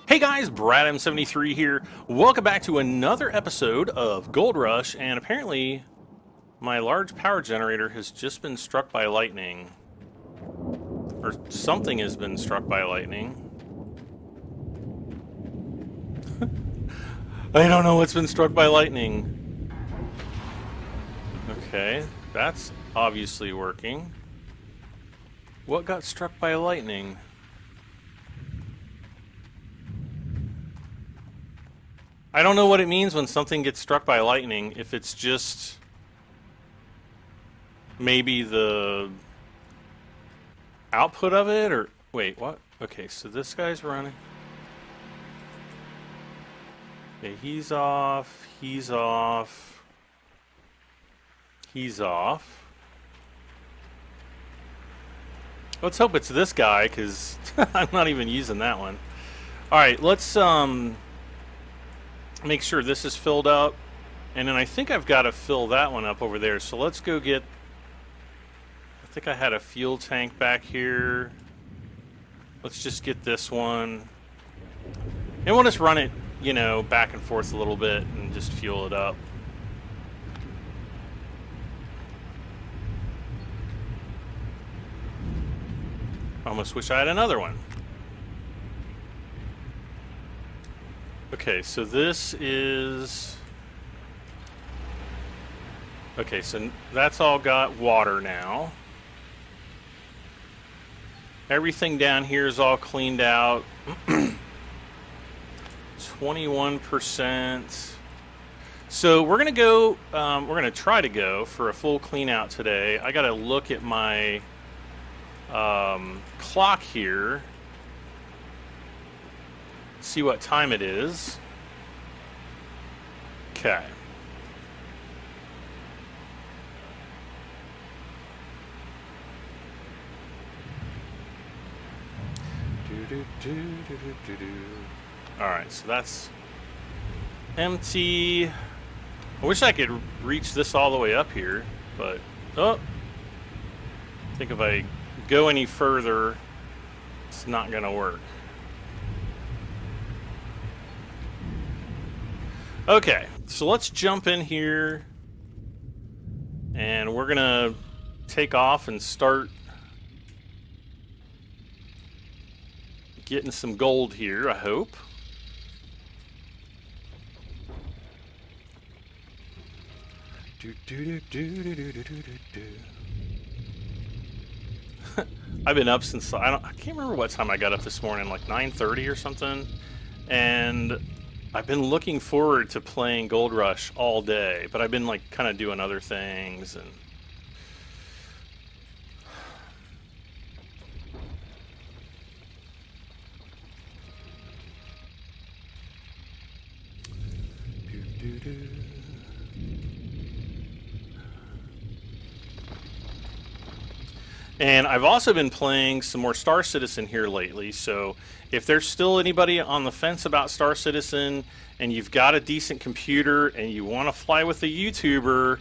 Hey guys, Brad M73 here. Welcome back to another episode of Gold Rush, and apparently my large power generator has just been struck by lightning. Or something has been struck by lightning. I don't know what's been struck by lightning. Okay, that's obviously working. What got struck by lightning? I don't know what it means when something gets struck by lightning, if it's just maybe the output of it, or wait, what? Okay, so this guy's running. Okay, he's off, he's off, he's off. Let's hope it's this guy, because I'm not even using that one. Alright, let's make sure this is filled up, and then I think I've got to fill that one up over there. So let's go get, I think I had a fuel tank back here. Let's just get this one, and we'll just run it, you know, back and forth a little bit and just fuel it up. I almost wish I had another one. Okay, so this is... Okay, so that's all got water now. Everything down here is all cleaned out. 21%. So we're gonna go, we're gonna try to go for a full clean out today. I gotta look at my clock here. See what time it is. Okay. Alright, so that's empty. I wish I could reach this all the way up here, but oh, I think if I go any further, it's not gonna work. Okay, so let's jump in here, and we're gonna take off and start getting some gold here, I hope. I've been up since I can't remember what time I got up this morning, like 9:30 or something, and I've been looking forward to playing Gold Rush all day, but I've been like kind of doing other things and And I've also been playing some more Star Citizen here lately, so if there's still anybody on the fence about Star Citizen and you've got a decent computer and you want to fly with a YouTuber,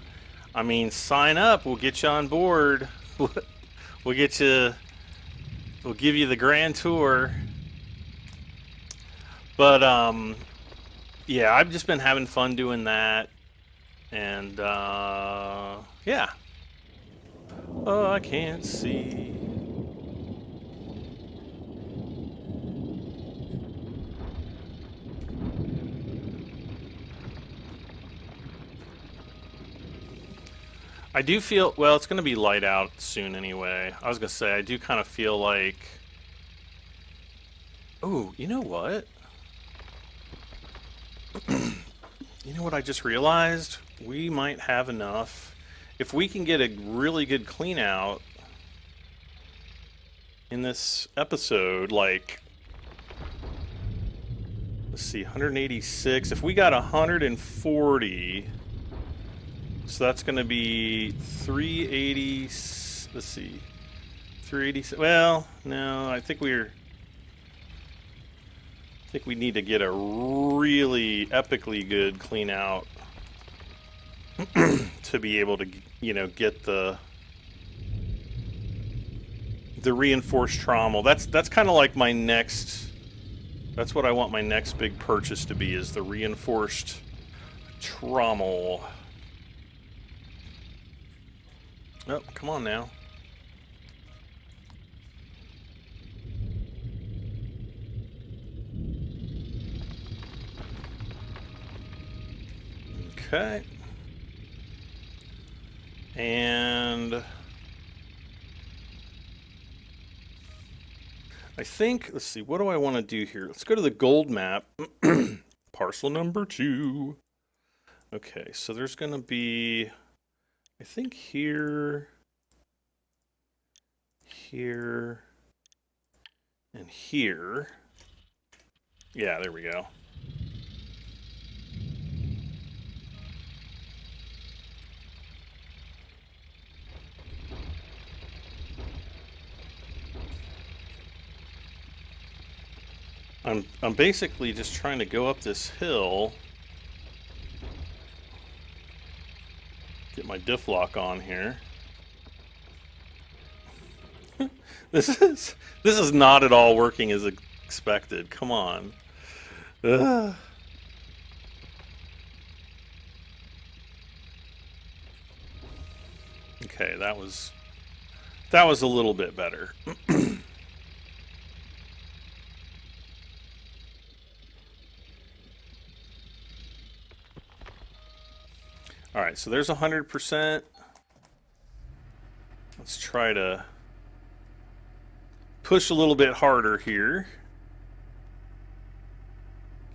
I mean, sign up. We'll get you on board. We'll get you, we'll give you the grand tour. But, yeah, I've just been having fun doing that. And, yeah. Oh, I can't see. I do feel, well, it's going to be light out soon anyway. I was going to say, I do kind of feel like, oh, you know what? You know what I just realized? We might have enough. If we can get a really good clean out in this episode, like, let's see, 186. If we got 140, so that's going to be 380. Let's see, 380. Well, no, I think we need to get a really epically good clean out to be able to, you know, get the reinforced trommel. That's kind of like my next That's what I want my next big purchase to be, is the reinforced trommel. Oh, come on now. Okay. And I think, let's see, what do I want to do here? Let's go to the gold map. Parcel number 2. Okay, so there's going to be, I think here, here, and here. Yeah, there we go. I'm basically just trying to go up this hill, get my diff lock on here. This is not at all working as expected. Come on. Ugh. Okay, that was a little bit better. All right, so there's 100%. Let's try to push a little bit harder here.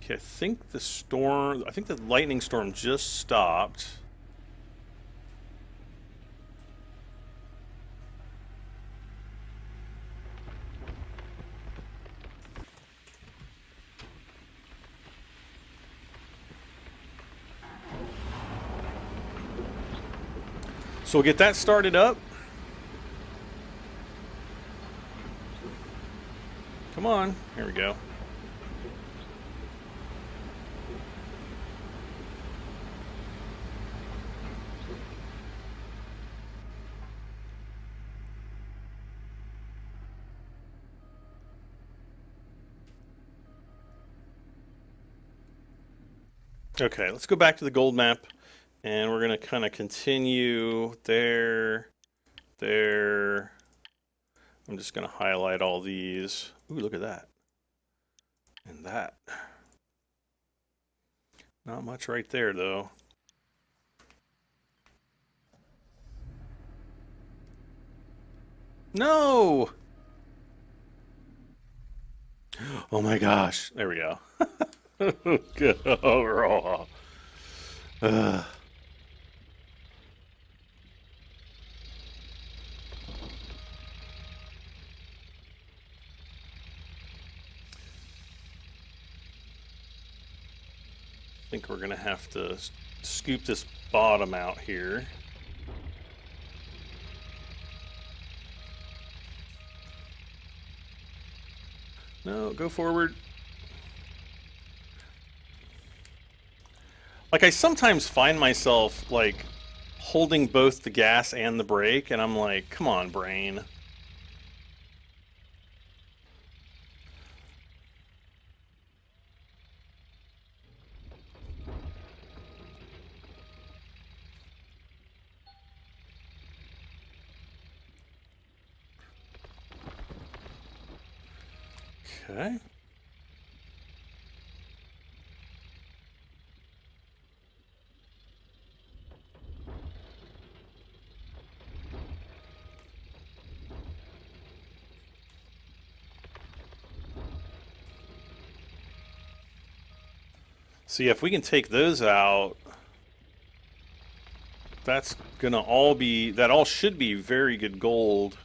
Okay, I think the lightning storm just stopped. So we'll get that started up. Come on, here we go. Okay, let's go back to the gold map. And we're going to kind of continue there, there. I'm just going to highlight all these. Ooh, look at that. And that. Not much right there, though. No! Oh my gosh. There we go. Good overall. I think we're going to have to scoop this bottom out here. No, go forward. Like, I sometimes find myself, like, holding both the gas and the brake, and I'm like, come on, brain. Okay. See, if we can take those out, that's gonna all be, that all should be very good gold.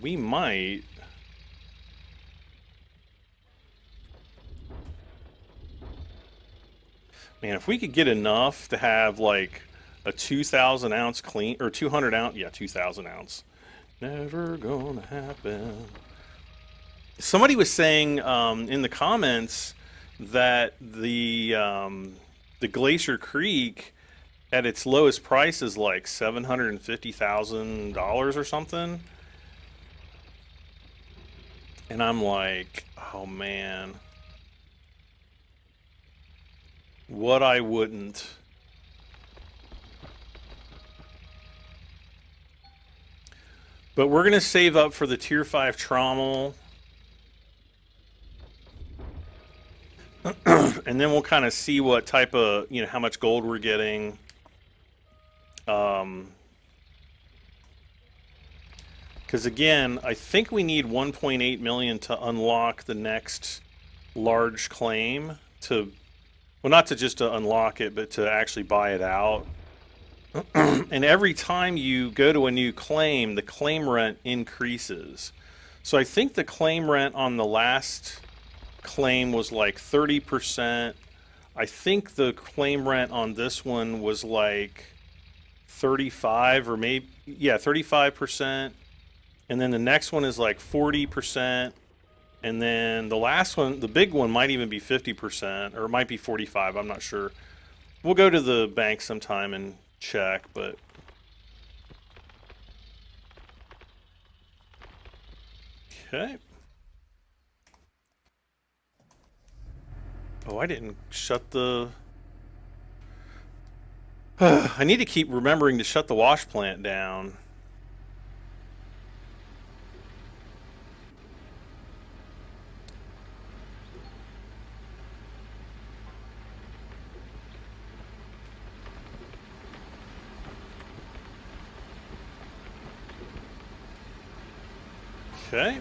We might. Man, if we could get enough to have like a 2,000 ounce clean, or 200 ounce, yeah, 2,000 ounce. Never gonna happen. Somebody was saying in the comments that the Glacier Creek at its lowest price is like $750,000 or something. And I'm like, oh man, what I wouldn't. But we're going to save up for the Tier 5 trommel. And then we'll kind of see what type of, you know, how much gold we're getting. Because again, I think we need 1.8 million to unlock the next large claim to, well, not to just to unlock it, but to actually buy it out. And every time you go to a new claim, the claim rent increases. So I think the claim rent on the last claim was like 30%. I think the claim rent on this one was like 35 or maybe, yeah, 35%. And then the next one is like 40%. And then the last one, the big one, might even be 50%, or it might be 45. I'm not sure. We'll go to the bank sometime and check, but okay. Oh, I didn't shut the... I need to keep remembering to shut the wash plant down. Okay.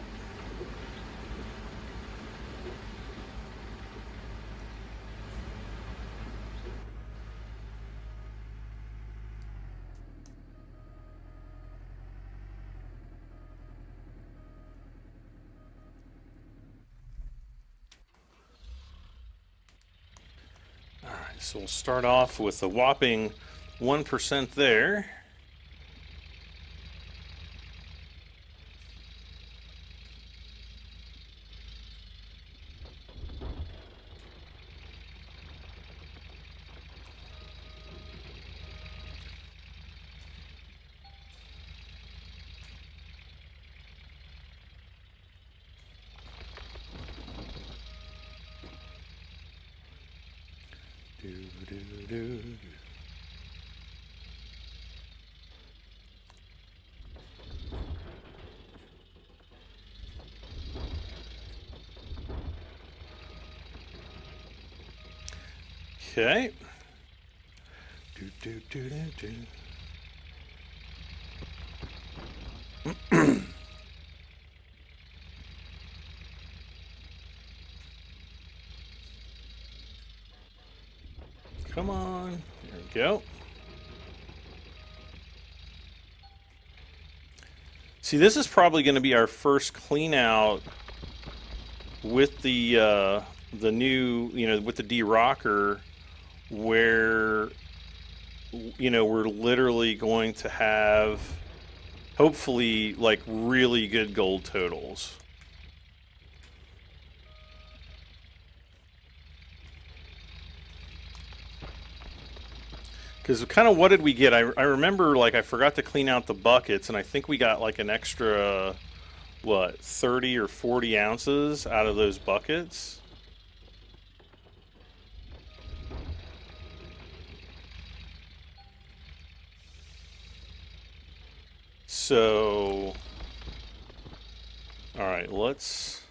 All right, so we'll start off with a whopping 1% there. Okay. Come on. There we go. See, this is probably going to be our first clean out with the new, you know, with the D-Rocker, where, you know, we're literally going to have, hopefully, like, really good gold totals. Because kind of what did we get? I remember, like, I forgot to clean out the buckets, and I think we got, like, an extra, what, 30 or 40 ounces out of those buckets? So, all right, let's,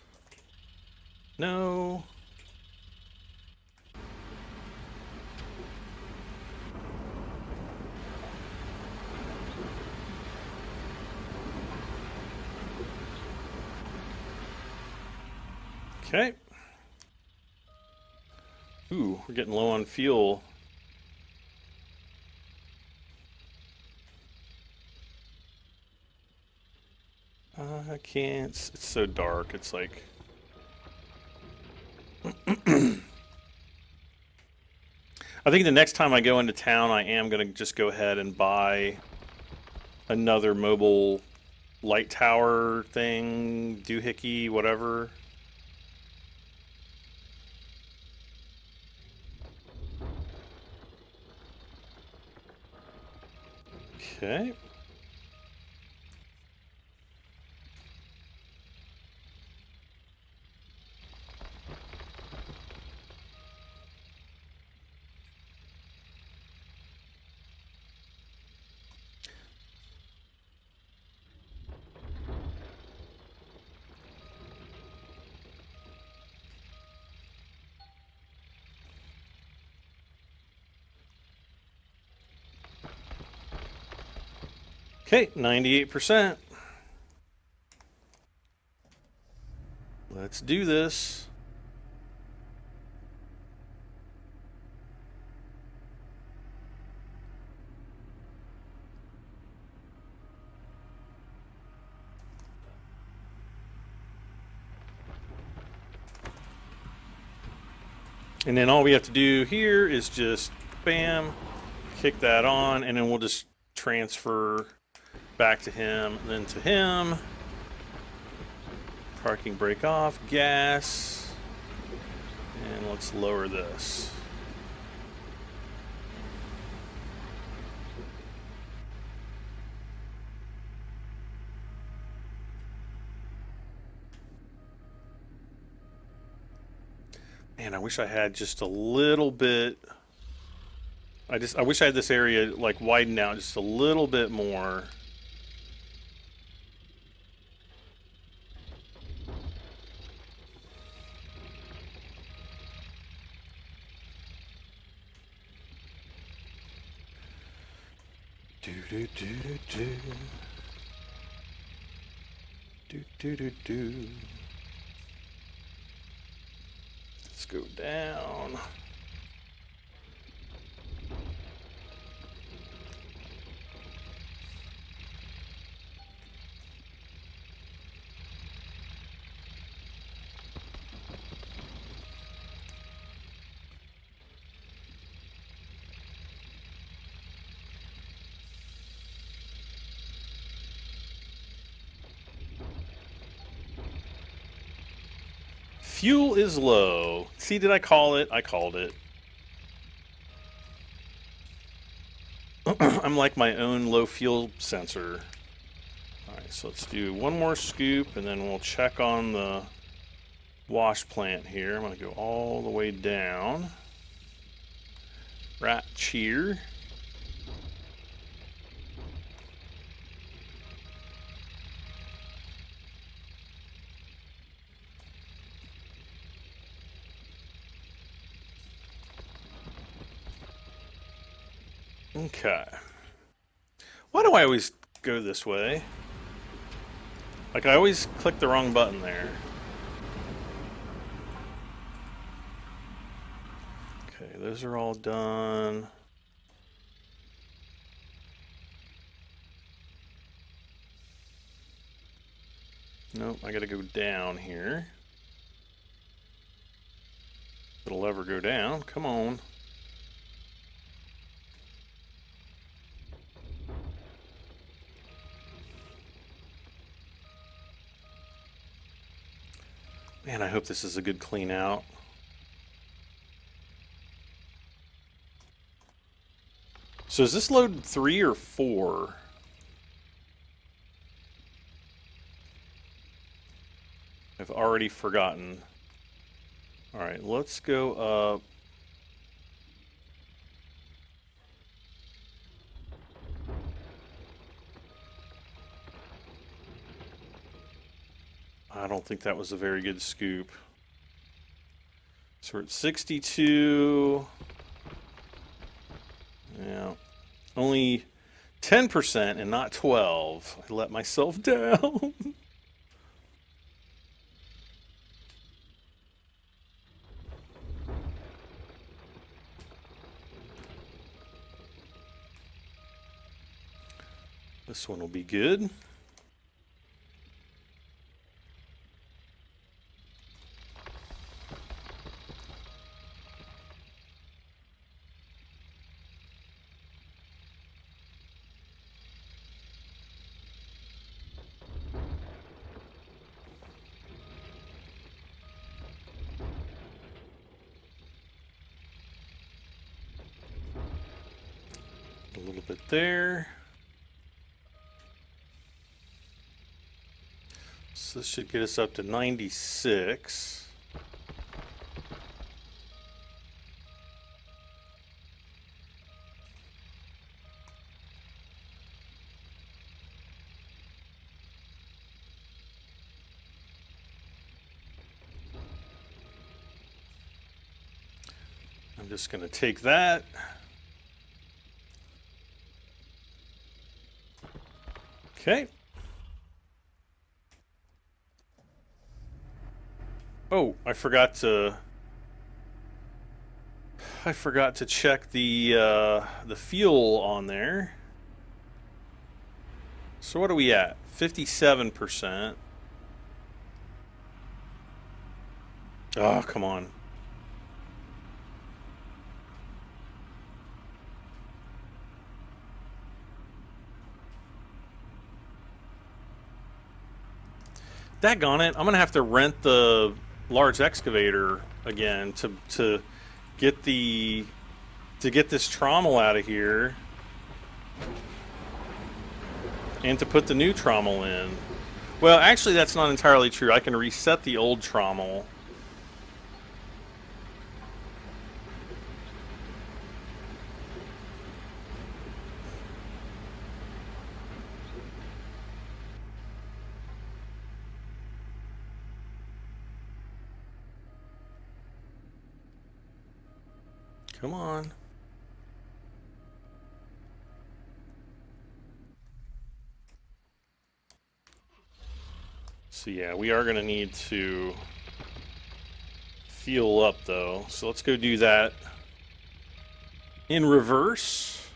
no. Okay. Ooh, we're getting low on fuel. I can't, it's so dark, it's like... I think the next time I go into town, I am going to just go ahead and buy another mobile light tower thing, doohickey, whatever. Okay. Okay, 98%. Let's do this. And then all we have to do here is just, bam, kick that on, and then we'll just transfer back to him, then to him. Parking brake off, gas, and let's lower this. Man, I wish I had just a little bit. I wish I had this area like widened out just a little bit more. Do do do do do do do do. Let's go down. Fuel is low. See, did I call it? I called it. I'm like my own low fuel sensor. Alright, so let's do one more scoop and then we'll check on the wash plant here. I'm going to go all the way down. Right here. Okay. Why do I always go this way? Like, I always click the wrong button there. Okay, those are all done. Nope, I gotta go down here. It'll ever go down. Come on. Man, I hope this is a good clean out. So is this load 3 or 4? I've already forgotten. Alright, let's go up. I don't think that was a very good scoop. So we're at 62. Yeah. Only 10% and not 12. I let myself down. This one will be good. A little bit there. So this should get us up to 96. I'm just going to take that. Okay. Oh, I forgot to check the fuel on there. So what are we at? 57%. Oh, come on. Daggone it! I'm gonna have to rent the large excavator again to get this trommel out of here, and to put the new trommel in. Well, actually, that's not entirely true. I can reset the old trommel. Come on. So yeah, we are going to need to fuel up though. So let's go do that in reverse.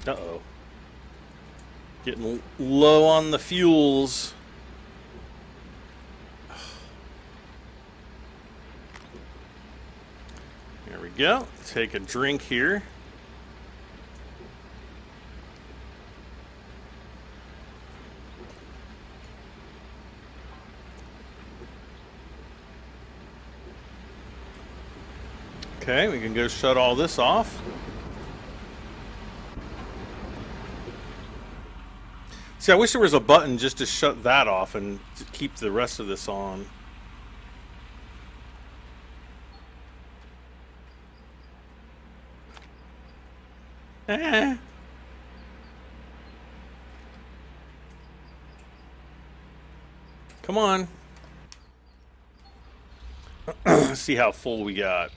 Uh-oh. Getting low on the fuels. There we go. Take a drink here. Okay, we can go shut all this off. See, I wish there was a button just to shut that off and to keep the rest of this on. Come on. Let's see how full we got.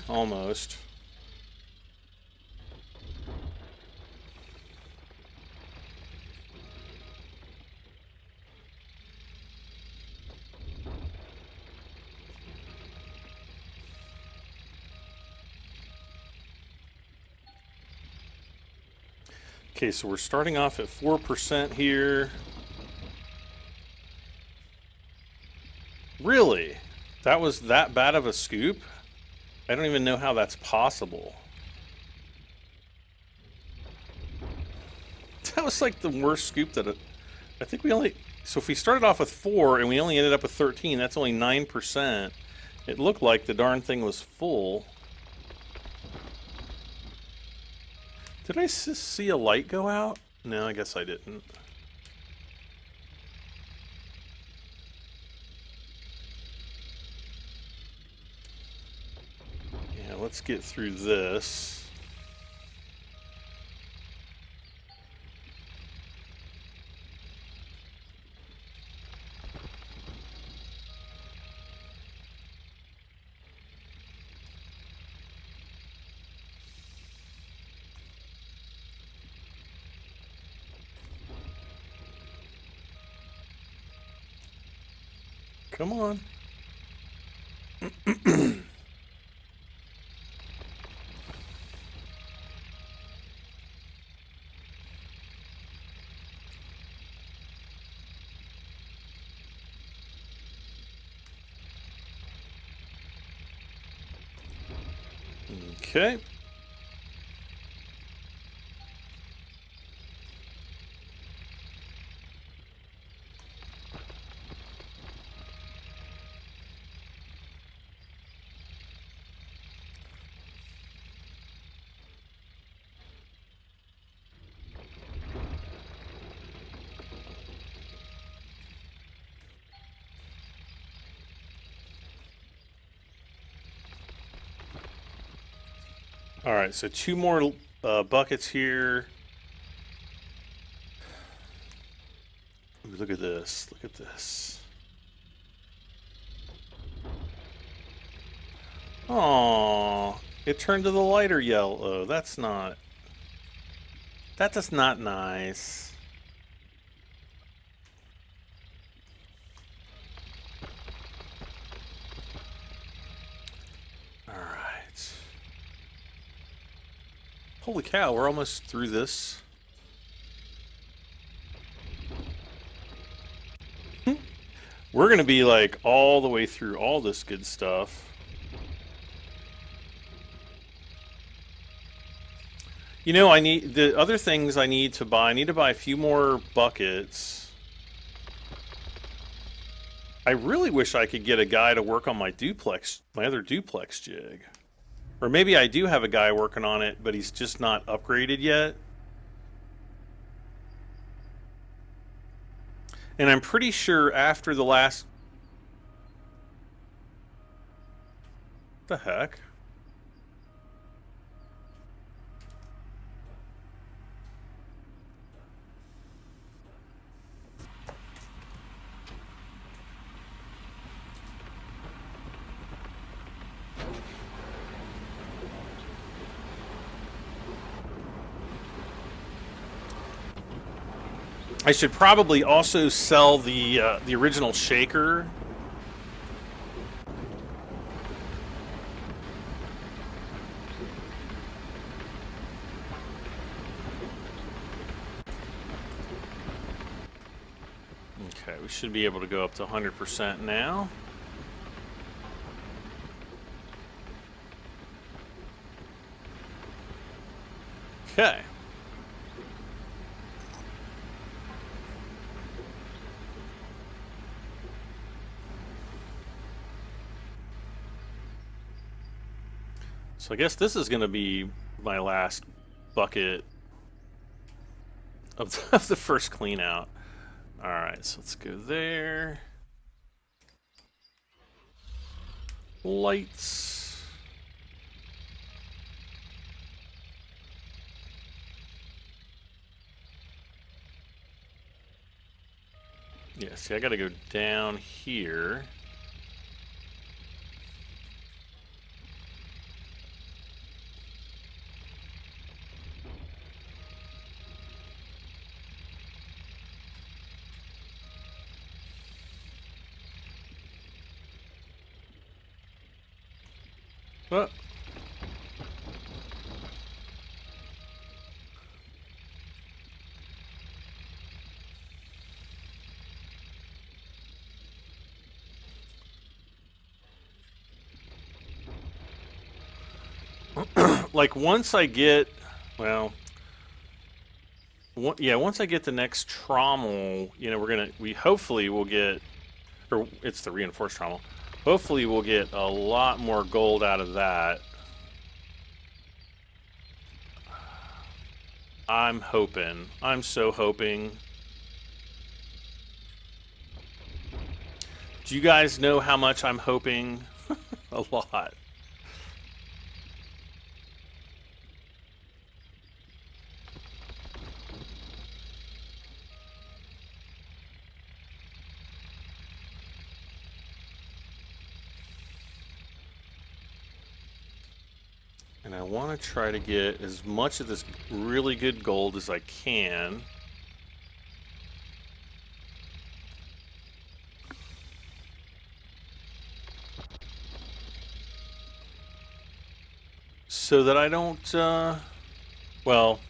Almost. Okay, so we're starting off at 4% here. Really? That was that bad of a scoop? I don't even know how that's possible. That was like the worst scoop that I think we only... So if we started off with 4 and we only ended up with 13, that's only 9%. It looked like the darn thing was full. Did I see a light go out? No, I guess I didn't. Yeah, let's get through this. Come on. Okay. All right, so two more buckets here. Ooh, look at this. Look at this. Oh, it turned to the lighter yellow. That's not... That is not nice. Alright. Holy cow, we're almost through this. We're going to be like all the way through all this good stuff. You know, I need the other things I need to buy. I need to buy a few more buckets. I really wish I could get a guy to work on my duplex, my other duplex jig. Or maybe I do have a guy working on it, but he's just not upgraded yet. And I'm pretty sure after the last... What the heck? I should probably also sell the original shaker. Okay, we should be able to go up to 100% now. Okay. So I guess this is going to be my last bucket of the first clean out. All right, so let's go there. Lights. Yeah, see, I got to go down here. What? Like once I get, well, yeah, once I get the next trommel, you know, we hopefully will get, or it's the reinforced trommel. Hopefully we'll get a lot more gold out of that. I'm hoping. I'm so hoping. Do you guys know how much I'm hoping? A lot. And I want to try to get as much of this really good gold as I can. So that I don't, well,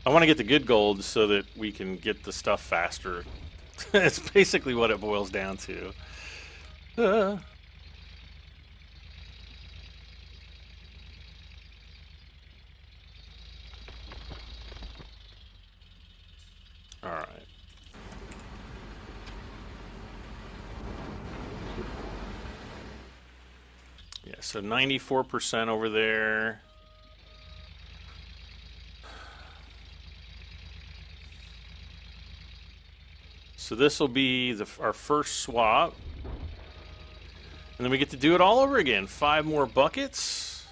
I want to get the good gold so that we can get the stuff faster. It's basically what it boils down to. Alright. Yeah, so 94% over there. So this will be our first swap. And then we get to do it all over again. 5 more buckets.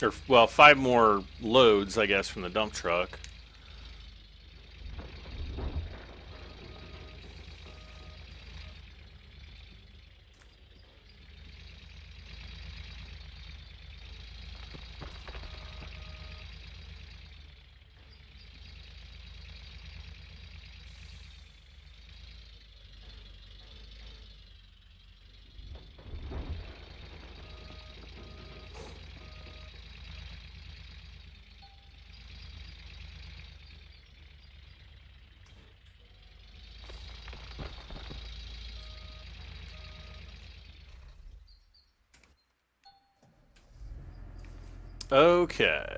Or, well, 5 more loads, I guess, from the dump truck. Okay.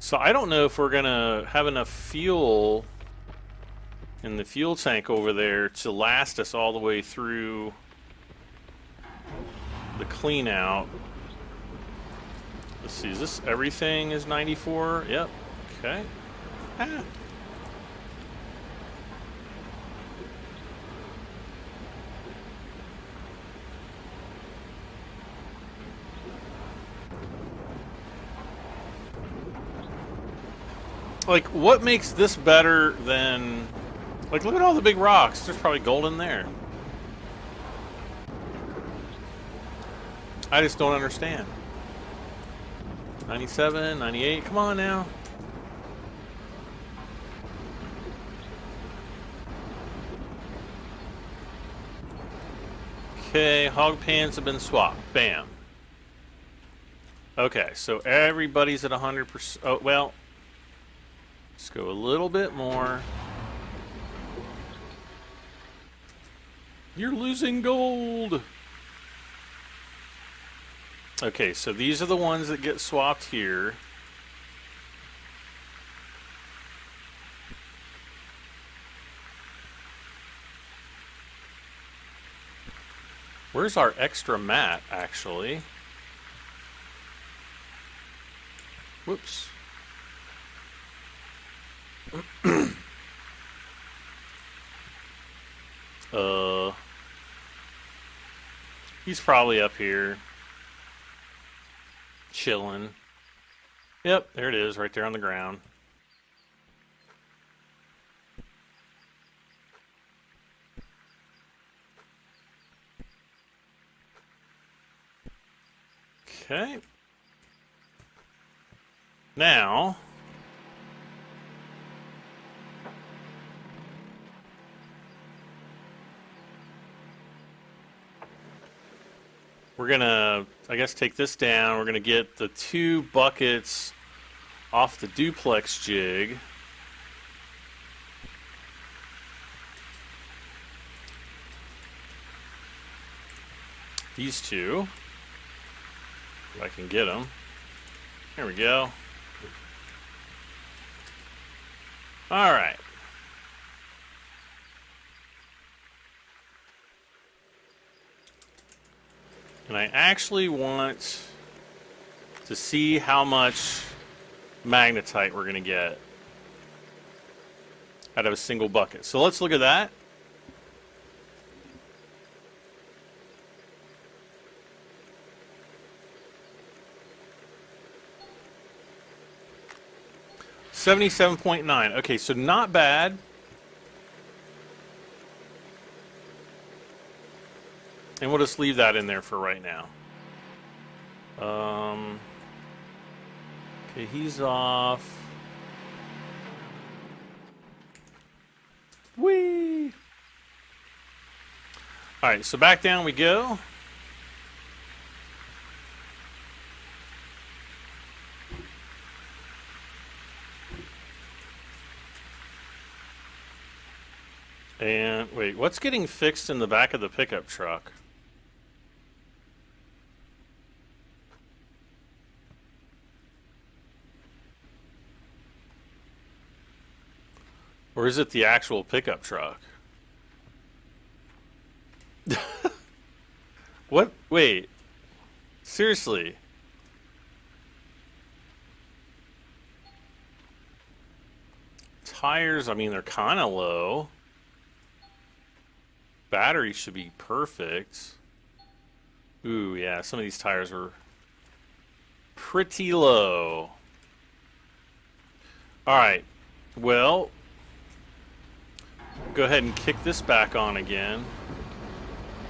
So I don't know if we're gonna have enough fuel in the fuel tank over there to last us all the way through the clean out. Let's see, is this everything is 94? Yep. Okay. Ah. Like, what makes this better than... Like, look at all the big rocks. There's probably gold in there. I just don't understand. 97, 98, come on now. Okay, hog pans have been swapped. Bam. Okay, so everybody's at 100%. Oh, well, let's go a little bit more. You're losing gold. Okay, so these are the ones that get swapped here. Where's our extra mat, actually? Whoops. He's probably up here. Chilling. Yep, there it is, right there on the ground. Okay. Now, we're gonna, I guess, take this down. We're gonna get the 2 buckets off the duplex jig. These 2. If I can get them. There we go. All right. And I actually want to see how much magnetite we're going to get out of a single bucket. So let's look at that. $77.9. Okay, so not bad. And we'll just leave that in there for right now. Okay, he's off. Whee! Alright, so back down we go. And wait, what's getting fixed in the back of the pickup truck? Or is it the actual pickup truck? What? Wait. Seriously. tires, I mean, they're kind of low. Battery should be perfect. Ooh, yeah, some of these tires were pretty low. Alright, well, go ahead and kick this back on again.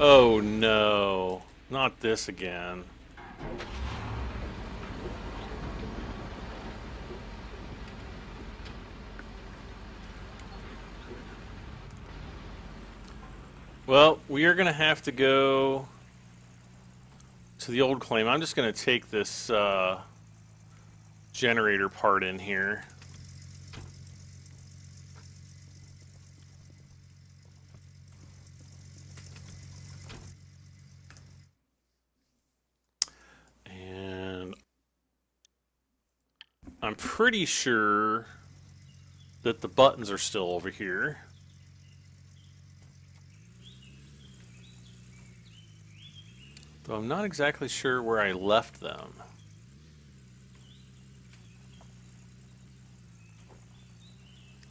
Oh no, not this again. Well, we are going to have to go to the old claim. I'm just going to take this generator part in here. And I'm pretty sure that the buttons are still over here. Though I'm not exactly sure where I left them.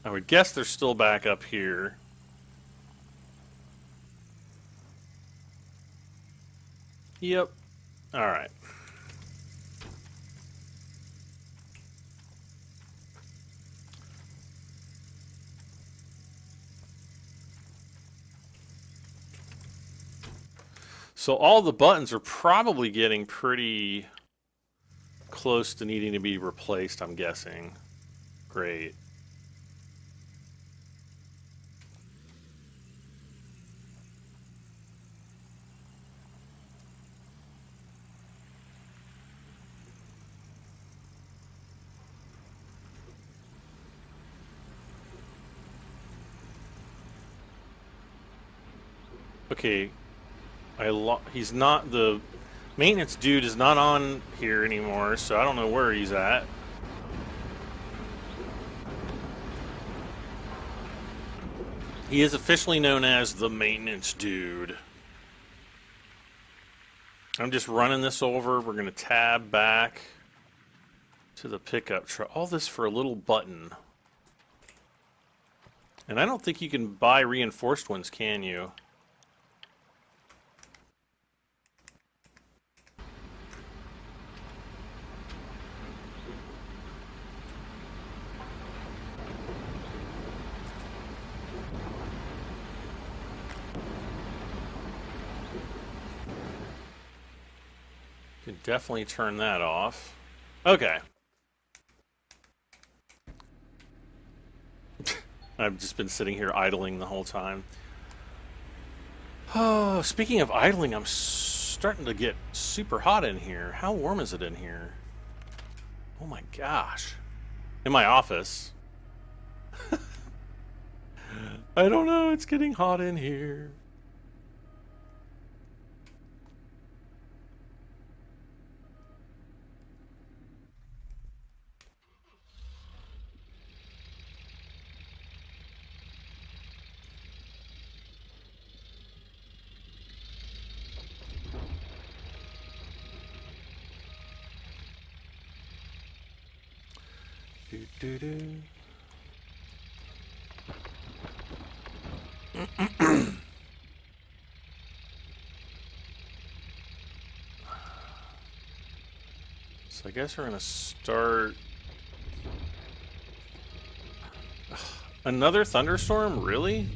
I would guess they're still back up here. Yep. All right. So all the buttons are probably getting pretty close to needing to be replaced, I'm guessing. Great. Okay. He's not, the maintenance dude is not on here anymore, so I don't know where he's at. He is officially known as the maintenance dude. I'm just running this over. We're going to tab back to the pickup truck. All this for a little button. And I don't think you can buy reinforced ones, can you? Can definitely turn that off. Okay. I've just been sitting here idling the whole time. Oh, speaking of idling, I'm starting to get super hot in here. How warm is it in here? Oh my gosh. In my office. I don't know, it's getting hot in here. So I guess we're gonna start another thunderstorm, really?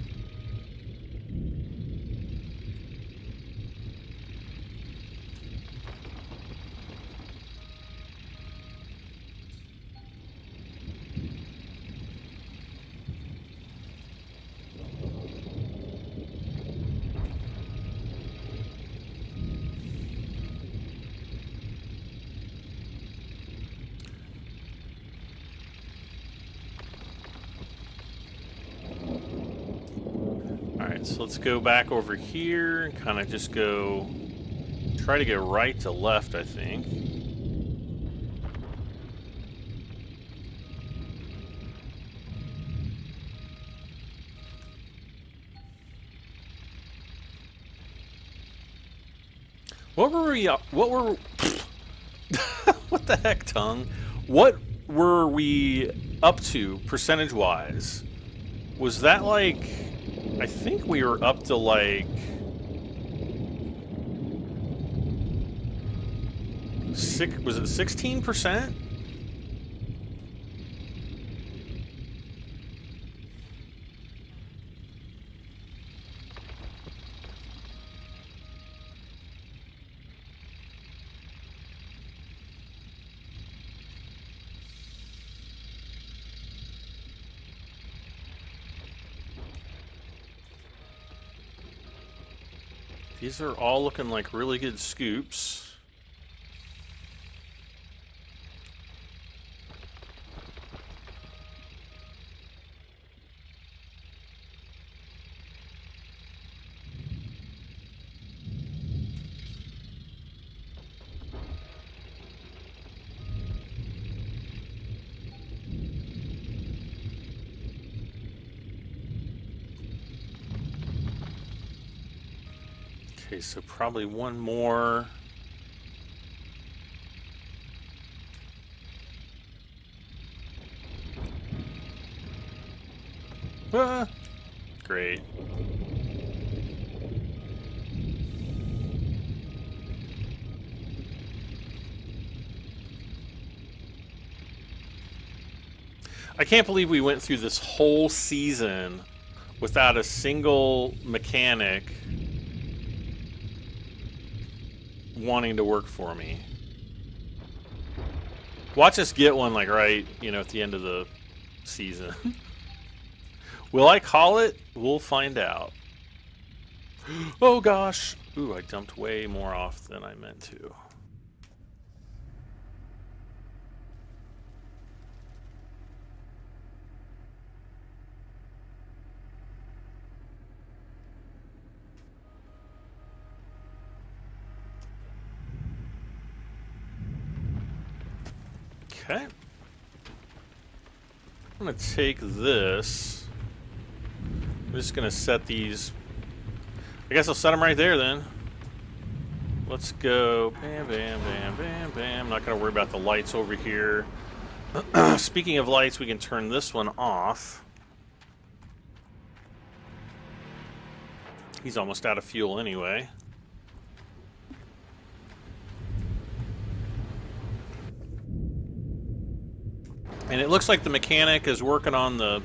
So let's go back over here and kind of just go, try to go right to left, I think. What were we, what were, what the heck, tongue? What were we up to percentage-wise? Was that like... I think we were up to like... Was it 16%? These are all looking like really good scoops. Okay, so probably one more. Great. I can't believe we went through this whole season without a single mechanic wanting to work for me. Watch us get one, like, right, you know, at the end of the season. Will I call it? We'll find out. Oh gosh. Ooh, I dumped way more off than I meant to. Okay. I'm going to take this. I'm just going to set these. I guess I'll set them right there then. Let's go. Bam, bam, bam, bam, bam. I'm not going to worry about the lights over here. Speaking of lights, we can turn this one off. He's almost out of fuel anyway. And it looks like the mechanic is working on the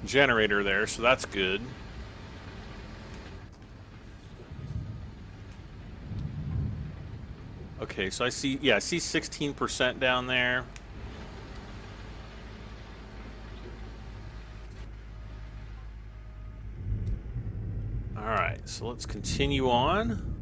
generator there, so that's good. Okay, so I see, yeah, I see 16% down there. All right, so let's continue on.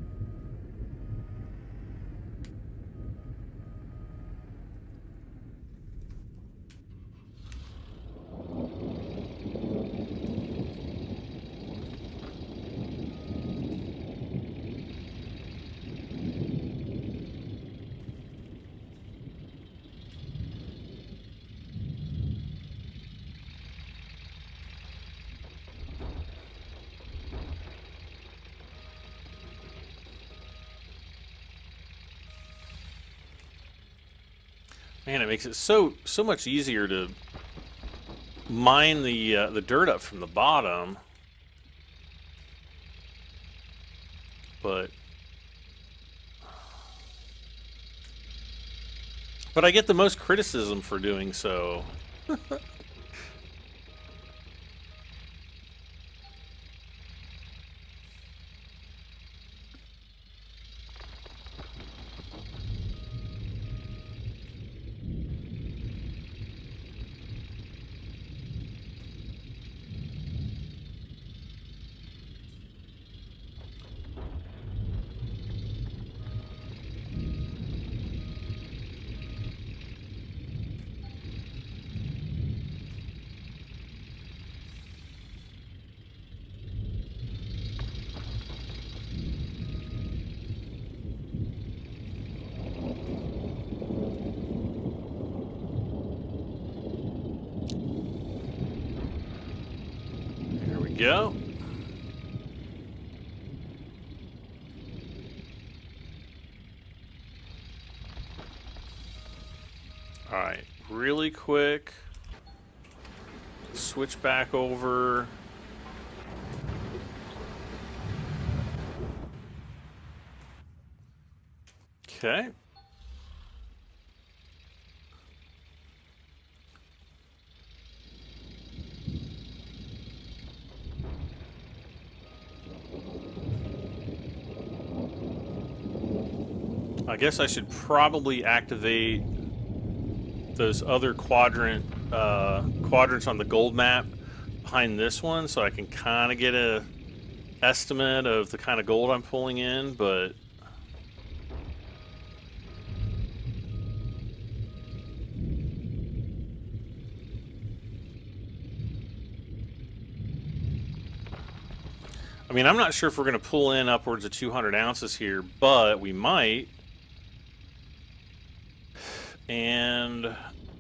Man, it makes it so much easier to mine the dirt up from the bottom. But I get the most criticism for doing so. Go. All right, really quick. switch back over. Okay. I guess I should probably activate those other quadrants on the gold map behind this one, so I can kind of get a estimate of the kind of gold I'm pulling in, but I mean, I'm not sure if we're going to pull in upwards of 200 ounces here, but we might. And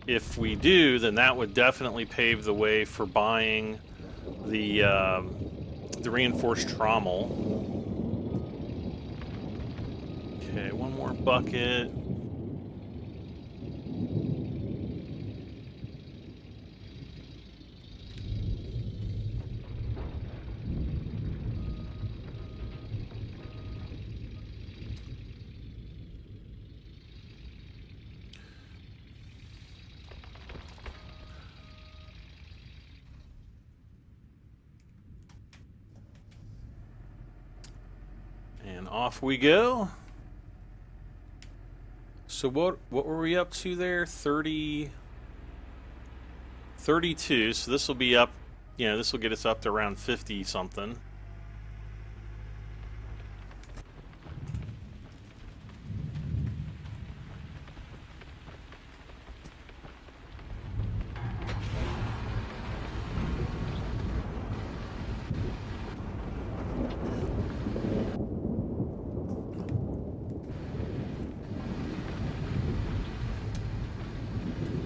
if we do, then that would definitely pave the way for buying the reinforced trommel. Okay, one more bucket. And off we go. So what were we up to there? 32. So this will be up, this will get us up to around 50 something.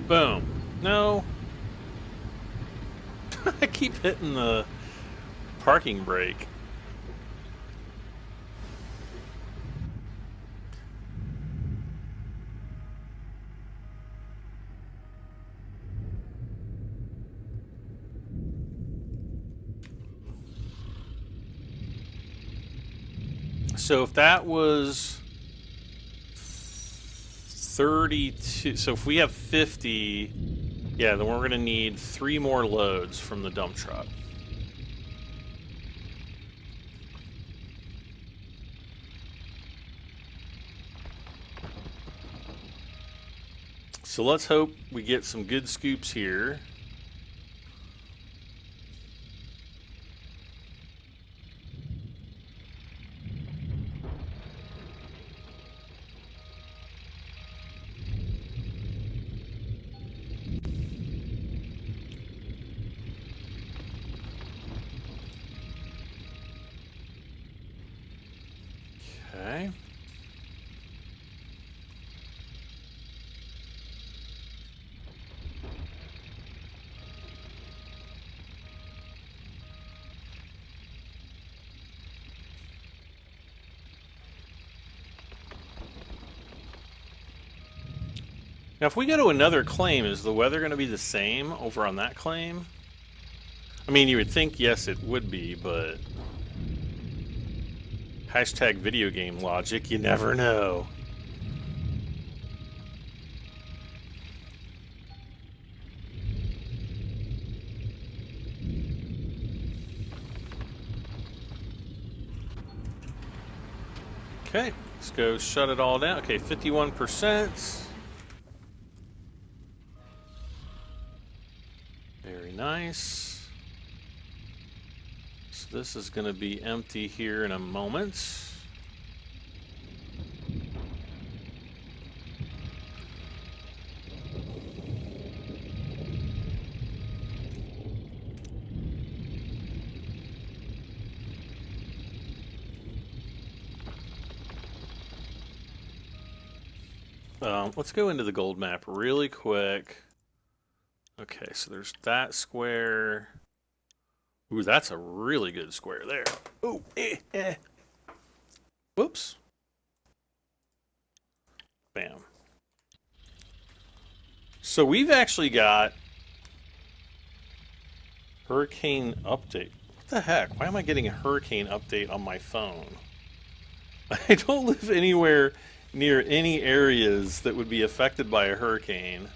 Boom. No. I keep hitting the parking brake. So if that was 32, so if we have 50, yeah, then we're going to need 3 more loads from the dump truck. So let's hope we get some good scoops here. Okay. Now, if we go to another claim, is the weather going to be the same over on that claim? I mean, you would think, yes, it would be, but... Hashtag video game logic, you never know. Okay, let's go shut it all down. Okay, 51%. Very nice. So this is going to be empty here in a moment. Let's go into the gold map really quick. Okay, so there's that square. Ooh, that's a really good square there. Ooh, Whoops. Bam. So we've actually got Hurricane update. What the heck? Why am I getting a hurricane update on my phone? I don't live anywhere near any areas that would be affected by a hurricane.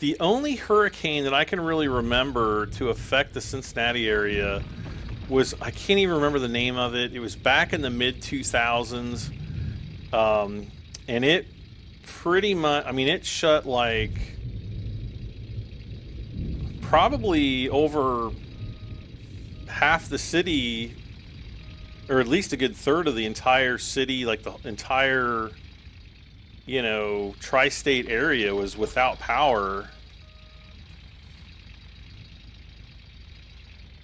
The only hurricane that I can really remember to affect the Cincinnati area was, I can't even remember the name of it. It was back in the mid-2000s. And it pretty much, I mean, it shut like probably over half the city, or at least a good third of the entire city, like the entire, you know, tri-state area was without power.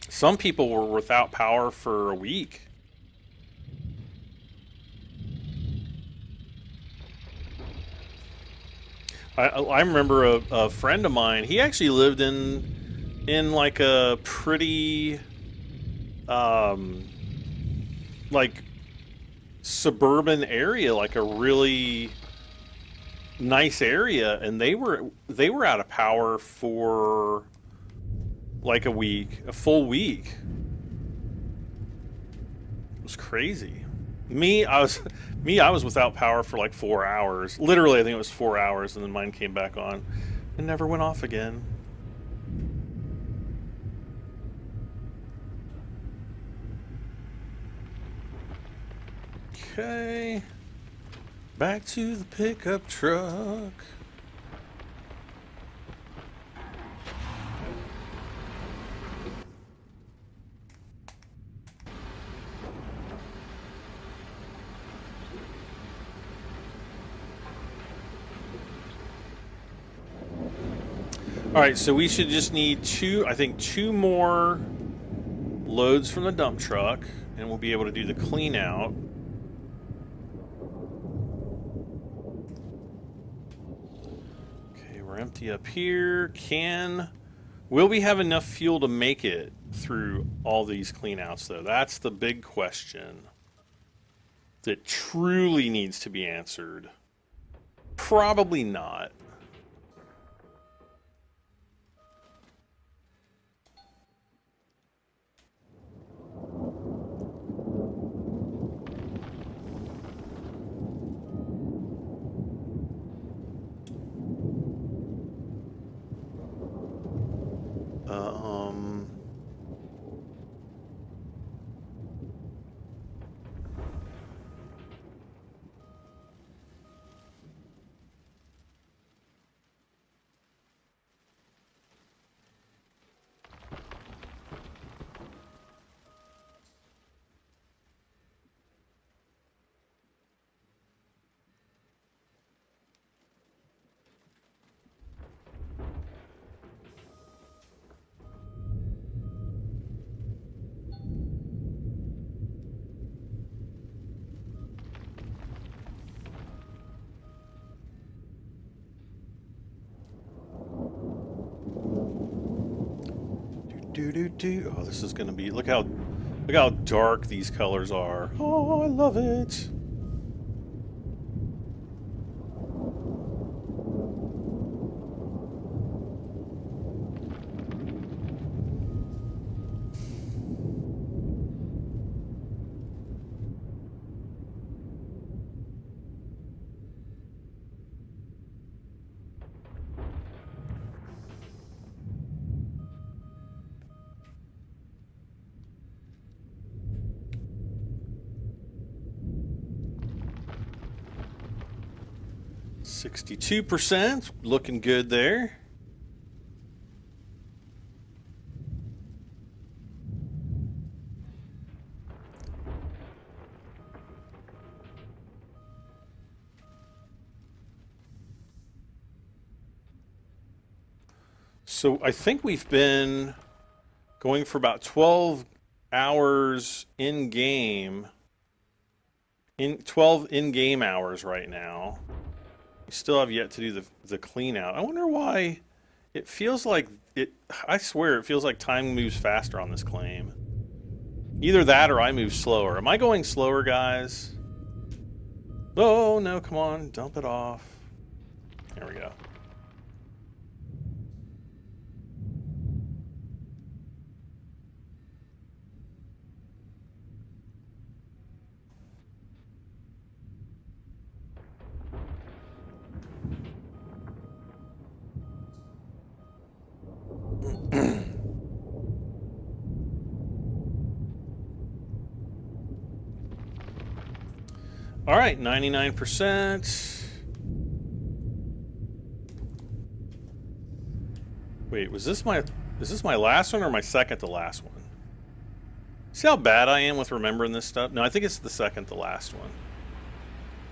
Some people were without power for a week. I remember a friend of mine, he actually lived in like a pretty like suburban area, like a really nice area, and they were out of power for like a week, a full week. It was crazy. I was without power for like 4 hours. Literally, I think it was 4 hours, and then mine came back on and never went off again. Okay. Back to the pickup truck. All right, so we should just need two more loads from the dump truck, and we'll be able to do the clean out. Okay, we're empty up here. Will we have enough fuel to make it through all these clean outs, though? That's the big question that truly needs to be answered. Probably not. Oh, this is gonna be, look how dark these colors are. Oh, I love it. %, looking good there. So I think we've been going for about 12 hours in game, 12 in-game hours right now. We still have yet to do the clean out. I wonder why it feels like I swear it feels like time moves faster on this claim. Either that or I move slower. Am I going slower, guys? Oh no, come on, dump it off. There we go. All right, 99%. Wait, is this my last one or my second to last one? See how bad I am with remembering this stuff? No, I think it's the second to last one.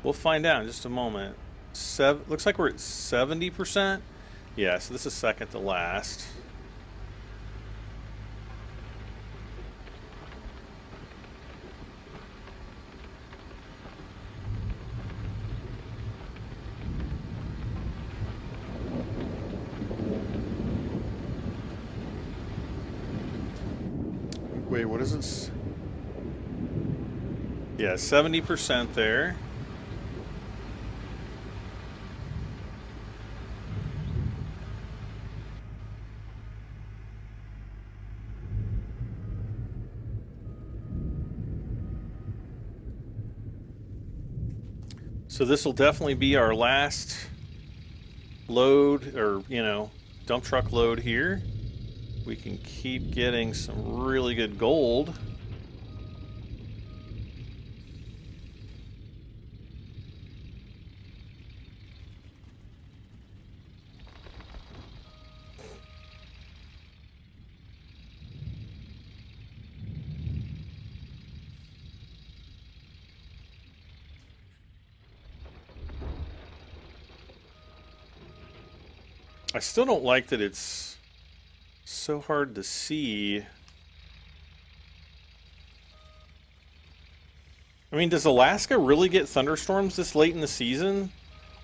We'll find out in just a moment. Looks like we're at 70%. Yeah, so this is second to last. Wait, what is this? Yeah, 70% there. So this will definitely be our last load, or, you know, dump truck load here. We can keep getting some really good gold. I still don't like that it's so hard to see. I mean, does Alaska really get thunderstorms this late in the season?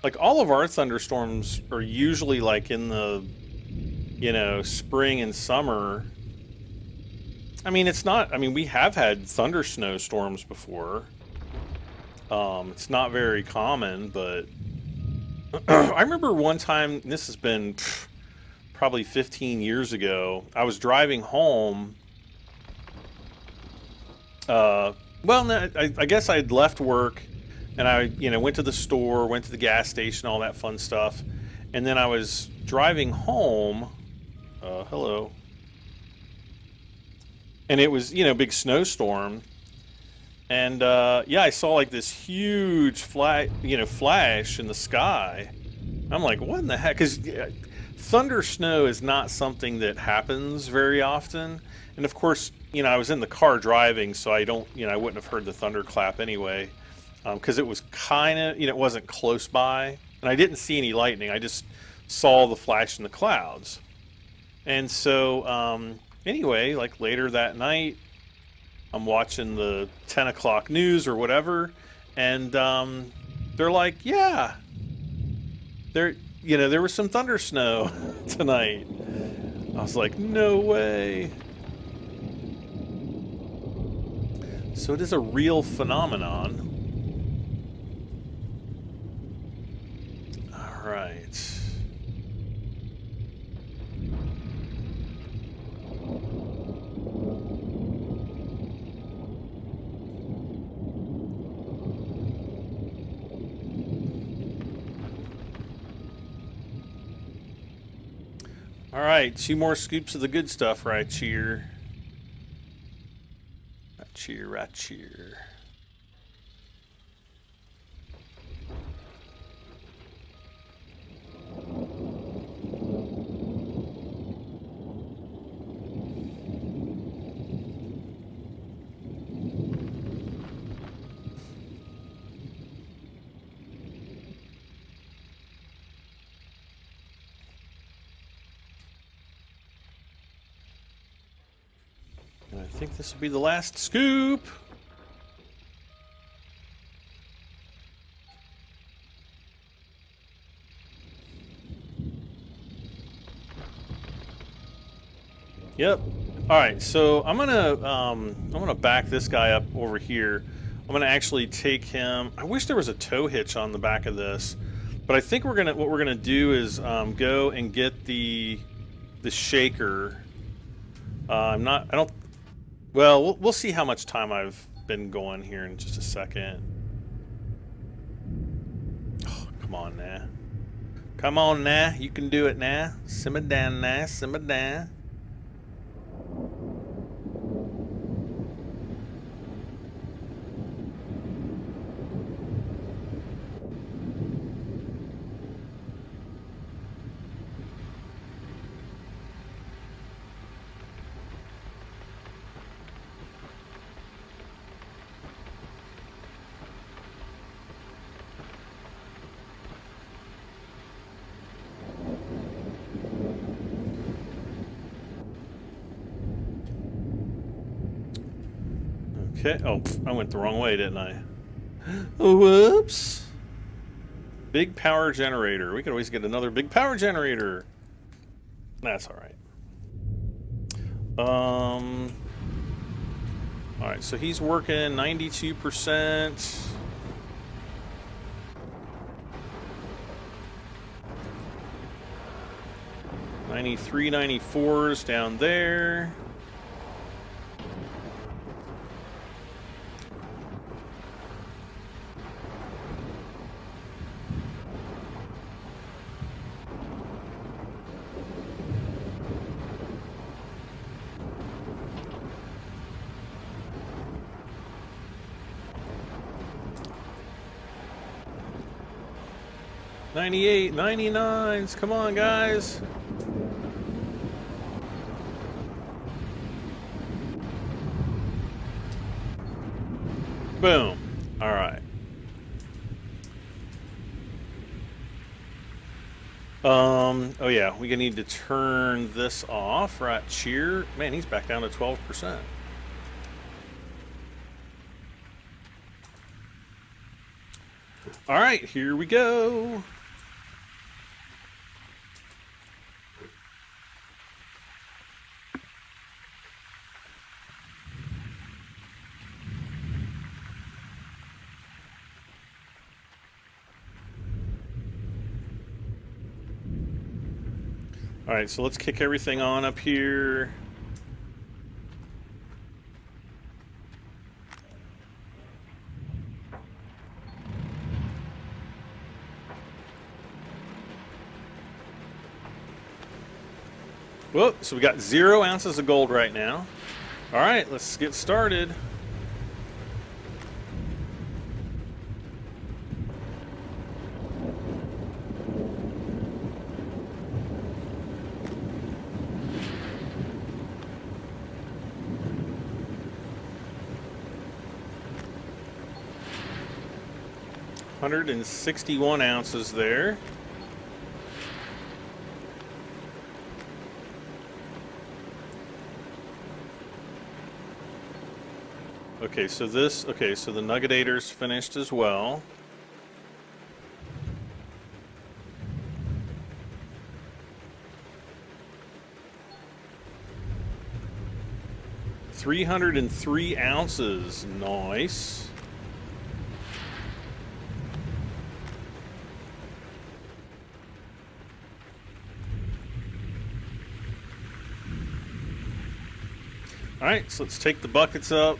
Like, all of our thunderstorms are usually like in the, you know, spring and summer. I mean, it's not, I mean, we have had thunder snowstorms before. It's not very common, but I remember one time, and this has been probably 15 years ago, I was driving home. Well, no, I guess I had left work, and I, you know, went to the store, went to the gas station, all that fun stuff, and then I was driving home. Hello. And it was, you know, big snowstorm, and yeah, I saw like this huge flash in the sky. I'm like, what in the heck? Because thunder snow is not something that happens very often. And of course, you know, I was in the car driving, so I don't, you know, I wouldn't have heard the thunderclap anyway, because it was kind of, you know, it wasn't close by, and I didn't see any lightning. I just saw the flash in the clouds. And so anyway, like later that night, I'm watching the 10 o'clock news or whatever, and they're like, yeah, there was some thunder snow tonight. I was like, no way. So it is a real phenomenon. All right. All right, 2 more scoops of the good stuff right here. Right here. And I think this will be the last scoop. Yep. All right, so I'm gonna back this guy up over here. I'm gonna actually take him. I wish there was a tow hitch on the back of this, But I think what we're gonna do is go and get the shaker. I don't. Well, we'll see how much time I've been going here in just a second. Oh, come on now. Come on now. You can do it now. Simmer down now. Simmer down. Okay. Oh, I went the wrong way, didn't I? Whoops. Big power generator. We could always get another big power generator. That's all right. All right, so he's working 92%. $93, $94's down there. $98, $99s. Come on, guys. Boom. All right. Oh yeah, we need to turn this off right here. Man, he's back down to 12%. All right, here we go. All right, so let's kick everything on up here. Whoa, so we got 0 ounces of gold right now. All right, let's get started. $161 ounces there. Okay, so the Nuggetator's finished as well. $303 ounces, nice. All right, so let's take the buckets up.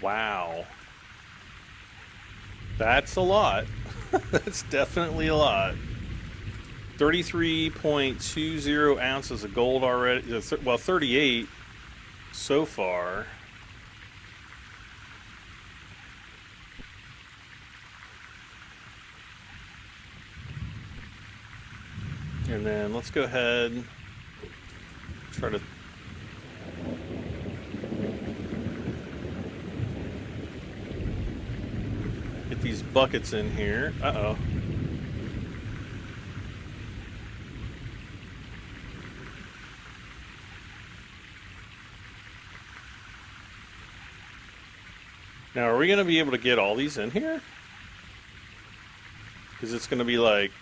Wow. That's a lot. That's definitely a lot. 33.20 ounces of gold already. Well, 38 so far. And then let's go ahead and try to get these buckets in here. Uh-oh. Now, are we going to be able to get all these in here? Because it's going to be like,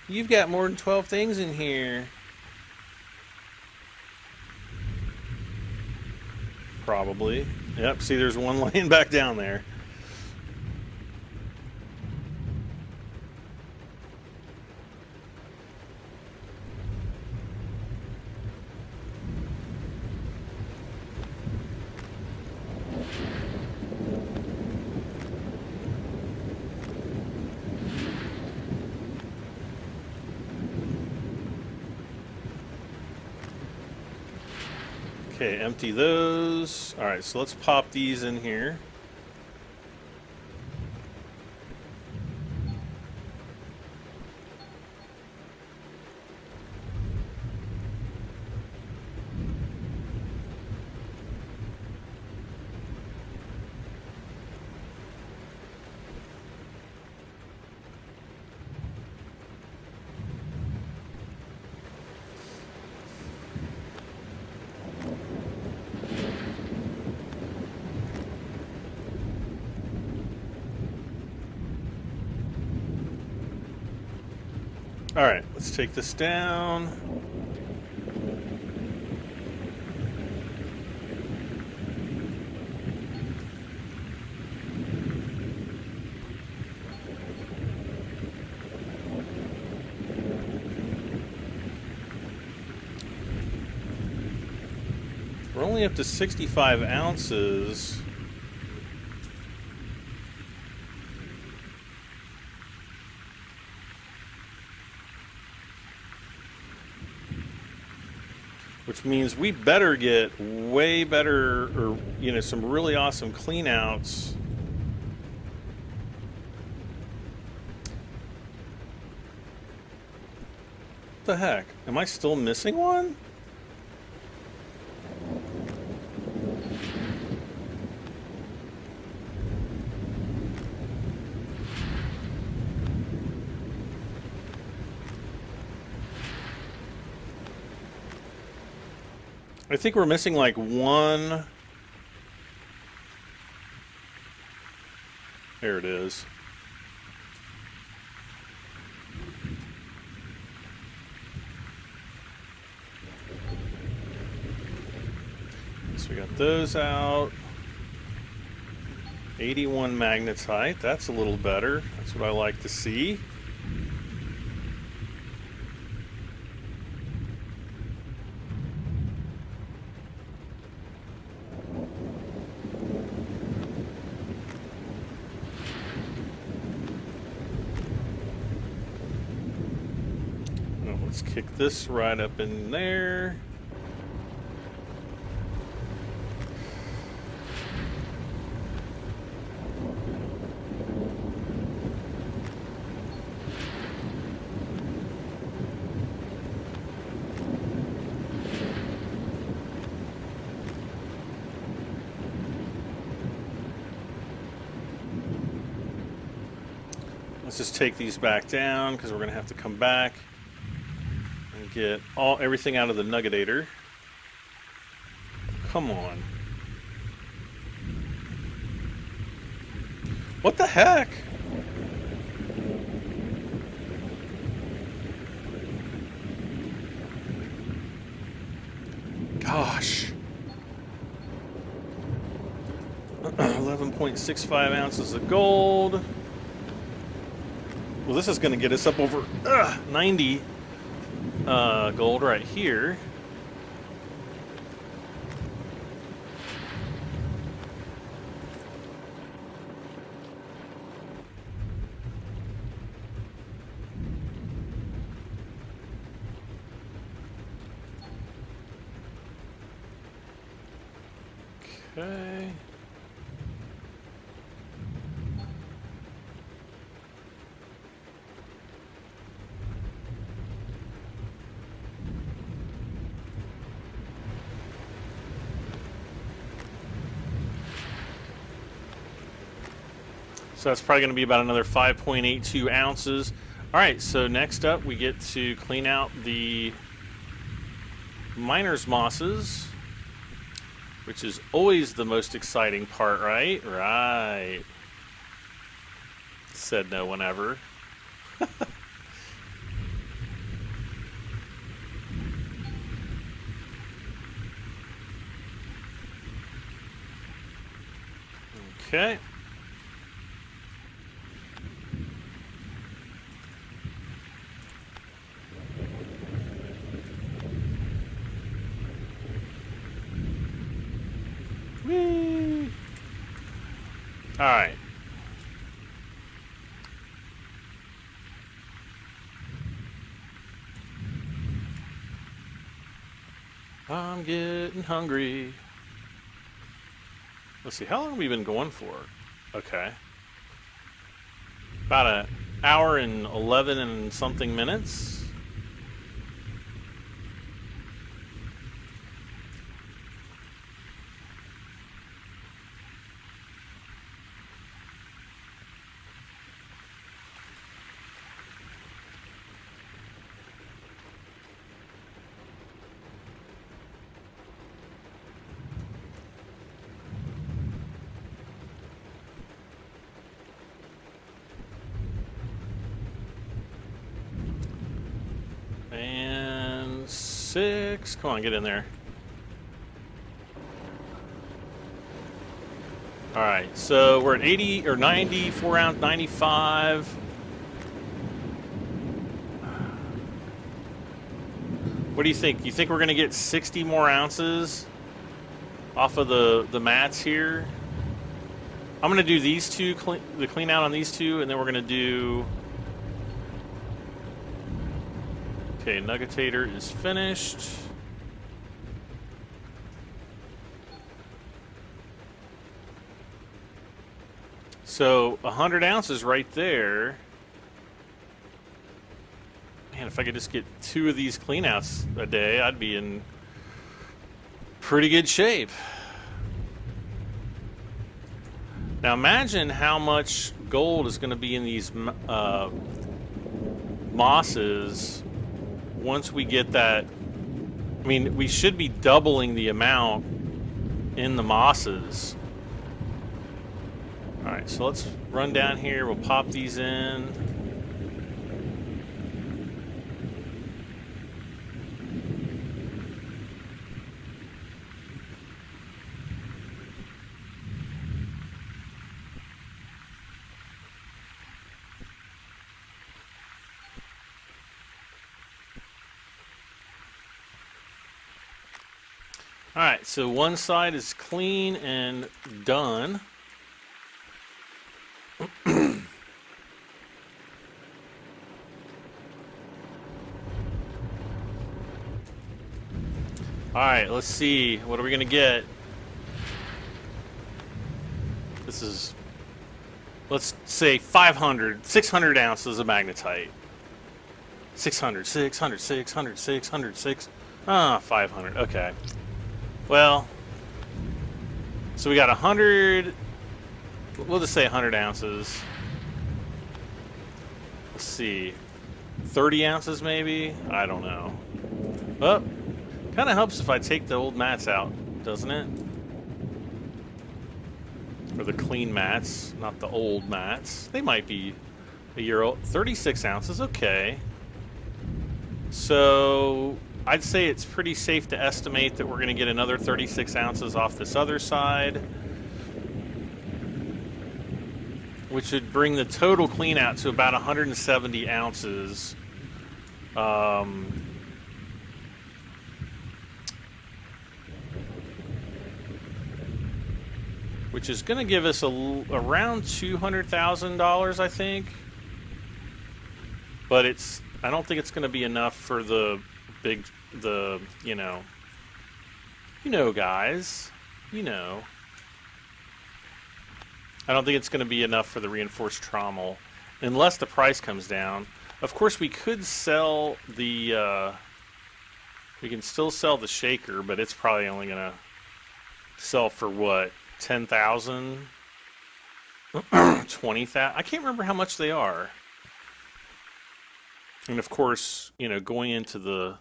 you've got more than 12 things in here. Probably. Yep, see there's one laying back down there. Okay, empty those. All right, so let's pop these in here. All right, let's take this down. We're only up to 65 ounces. Which means we better get way better, or, you know, some really awesome clean outs. What the heck? Am I still missing one? I think we're missing like one. There it is. So we got those out. 81 magnetite. That's a little better. That's what I like to see. Let's kick this right up in there. Let's just take these back down because we're going to have to come back and get everything out of the nuggetator. Come on. What the heck? Gosh. 11.65 ounces of gold. Well, this is going to get us up over 90 gold right here. Okay. So that's probably going to be about another 5.82 ounces. All right, so next up we get to clean out the miner's mosses, which is always the most exciting part, right? Right. Said no one ever. Okay. Whee! All right. I'm getting hungry. Let's see, how long have we been going for? Okay. About an hour and 11 and something minutes. And 6. Come on, get in there. All right, so we're at 80 or 94 ounce, 95. What do you think? You think we're going to get 60 more ounces off of the mats here? I'm going to do these two, the clean out on these two, and then we're going to do... Okay, Nuggetator is finished. So 100 ounces right there. Man, if I could just get 2 of these cleanouts a day, I'd be in pretty good shape. Now imagine how much gold is going to be in these mosses once we get that. I mean, we should be doubling the amount in the mosses. All right, so let's run down here. We'll pop these in. All right, so one side is clean and done. All right, let's see. What are we going to get? This is, let's say 500, 600 ounces of magnetite. 600, 600, 600, 600, 6. 500. Okay. Well, so we got 100. We'll just say 100 ounces. Let's see. 30 ounces maybe? I don't know. Well, kind of helps if I take the old mats out, doesn't it? Or the clean mats, not the old mats. They might be a year old. 36 ounces, okay. So I'd say it's pretty safe to estimate that we're going to get another 36 ounces off this other side, which would bring the total clean out to about 170 ounces. Which is going to give us around $200,000, I think. But I don't think it's going to be enough for the big, you know, guys, you know. I don't think it's going to be enough for the reinforced trommel, unless the price comes down. Of course, we could sell the, we can still sell the shaker, but it's probably only going to sell for what, 10,000, 20,000. I can't remember how much they are. And of course, you know, going into the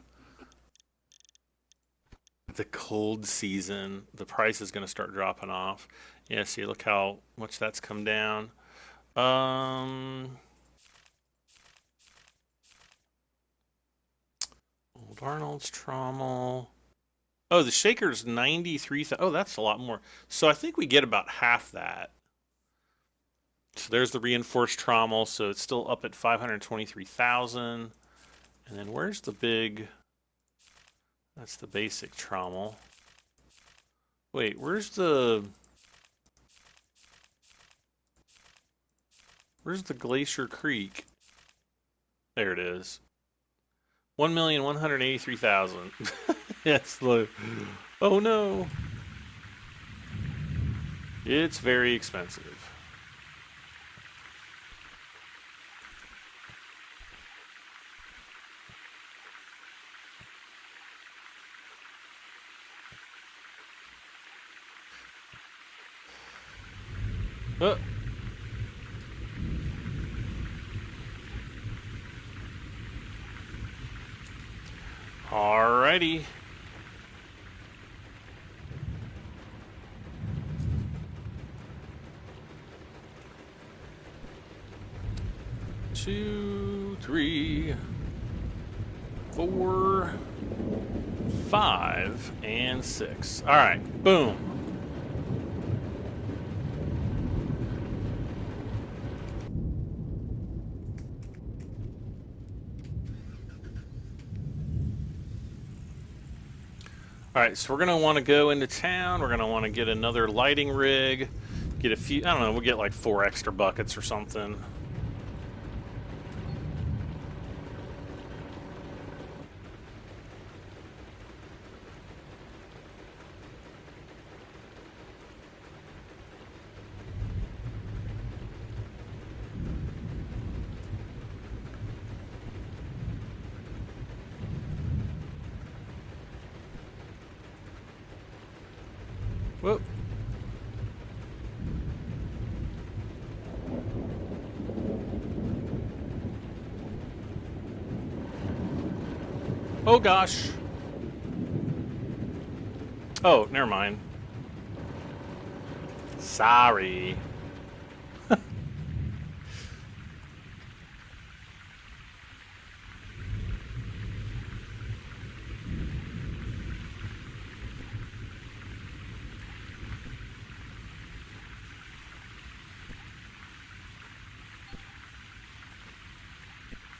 cold season, the price is going to start dropping off. Yeah, see, look how much that's come down. Old Arnold's trommel. Oh, the shaker's 93,000. Oh, that's a lot more. So I think we get about half that. So there's the reinforced trommel. So it's still up at 523,000. And then where's the big? That's the basic trommel. Wait, where's the Glacier Creek? There it is. 1,183,000. That's the. Oh no. It's very expensive. Alrighty. Two, 3, 4, 5, and 6. All right, boom. All right, so we're going to want to go into town. We're going to want to get another lighting rig, get a few, I don't know, we'll get like 4 extra buckets or something. Whoop. Oh gosh. Oh, never mind. Sorry.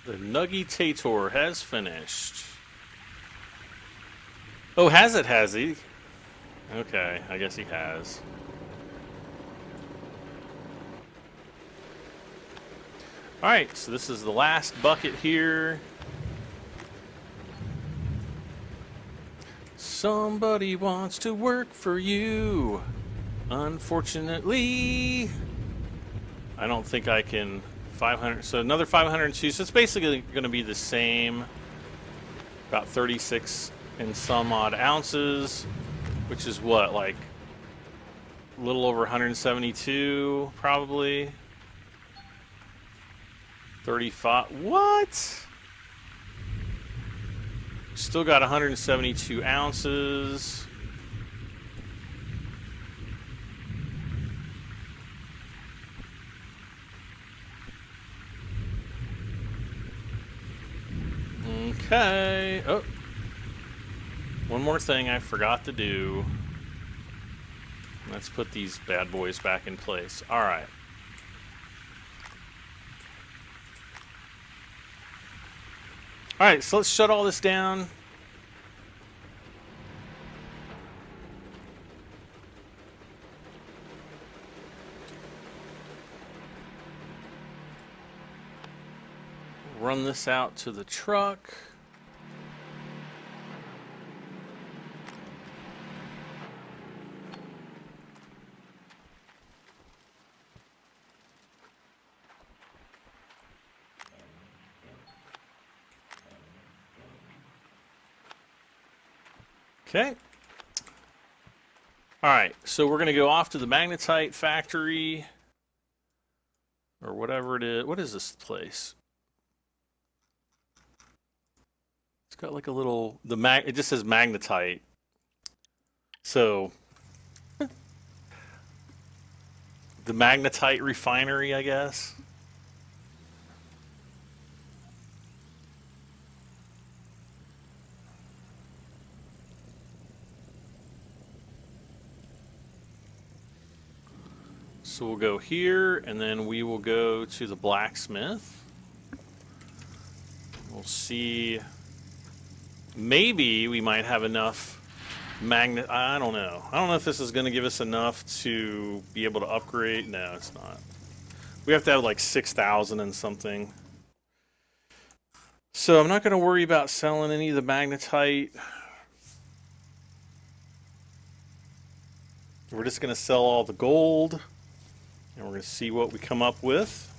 The Nuggy-tator has finished. Oh, has he? Okay, I guess he has. Alright, so this is the last bucket here. Somebody wants to work for you. Unfortunately, I don't think I can. 500, so another 502. So it's basically going to be the same, about 36 and some odd ounces, which is what, like a little over 172, probably. 35. What? Still got 172 ounces. Okay. Oh. One more thing I forgot to do. Let's put these bad boys back in place. All right. All right, so let's shut all this down. Run this out to the truck. Okay. All right, so we're going to go off to the magnetite factory or whatever it is. What is this place? It's got like a little it just says magnetite. So the magnetite refinery, I guess. So we'll go here, and then we will go to the blacksmith. We'll see. Maybe we might have enough magnet. I don't know. I don't know if this is going to give us enough to be able to upgrade. No, it's not. We have to have like 6,000 and something. So I'm not going to worry about selling any of the magnetite. We're just going to sell all the gold, and we're going to see what we come up with.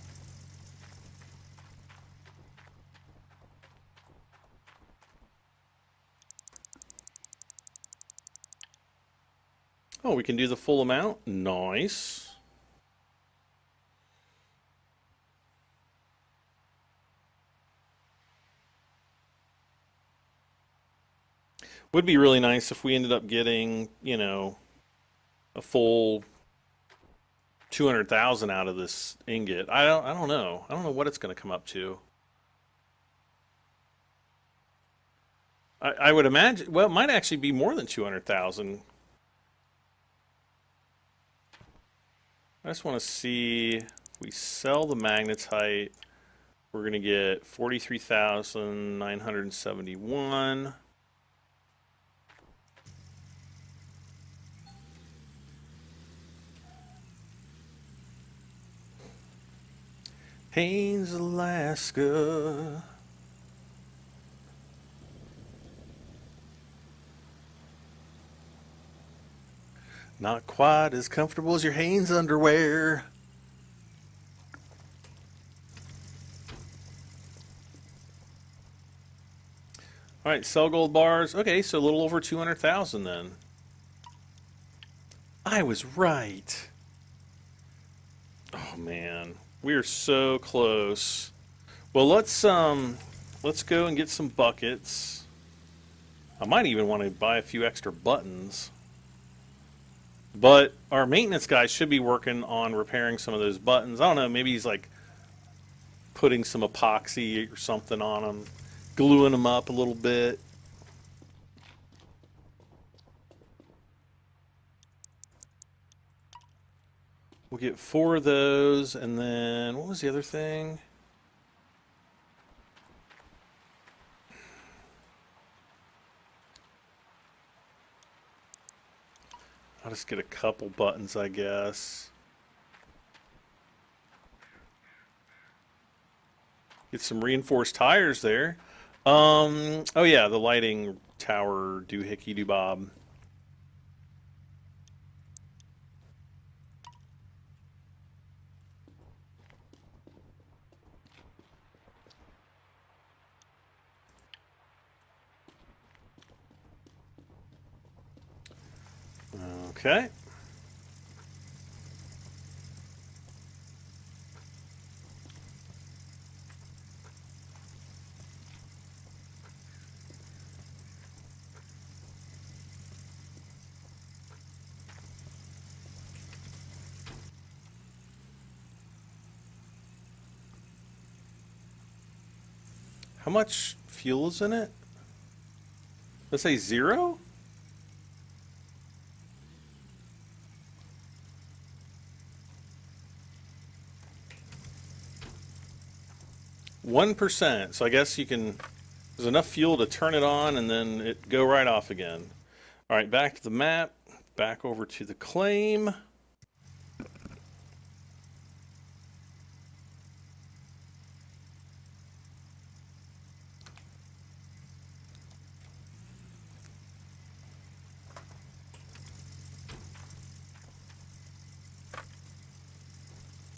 Oh, we can do the full amount? Nice. Would be really nice if we ended up getting, you know, a full 200,000 out of this ingot. I don't know. I don't know what it's going to come up to. I would imagine, well, it might actually be more than 200,000. I just want to see if we sell the magnetite, we're going to get 43,971. Haines, Alaska. Not quite as comfortable as your Hanes underwear. All right, sell gold bars. Okay, so a little over 200,000 then. I was right. Oh man, we are so close. Well, let's go and get some buckets. I might even want to buy a few extra buttons. But our maintenance guy should be working on repairing some of those buttons. I don't know, maybe he's like putting some epoxy or something on them, gluing them up a little bit. We'll get 4 of those, and then what was the other thing? I'll just get a couple buttons, I guess. Get some reinforced tires there. Oh yeah, the lighting tower doohickey doobob. Okay. How much fuel is in it? Let's say 0? %. So I guess you can, there's enough fuel to turn it on and then it go right off again. All right, back to the map, back over to the claim.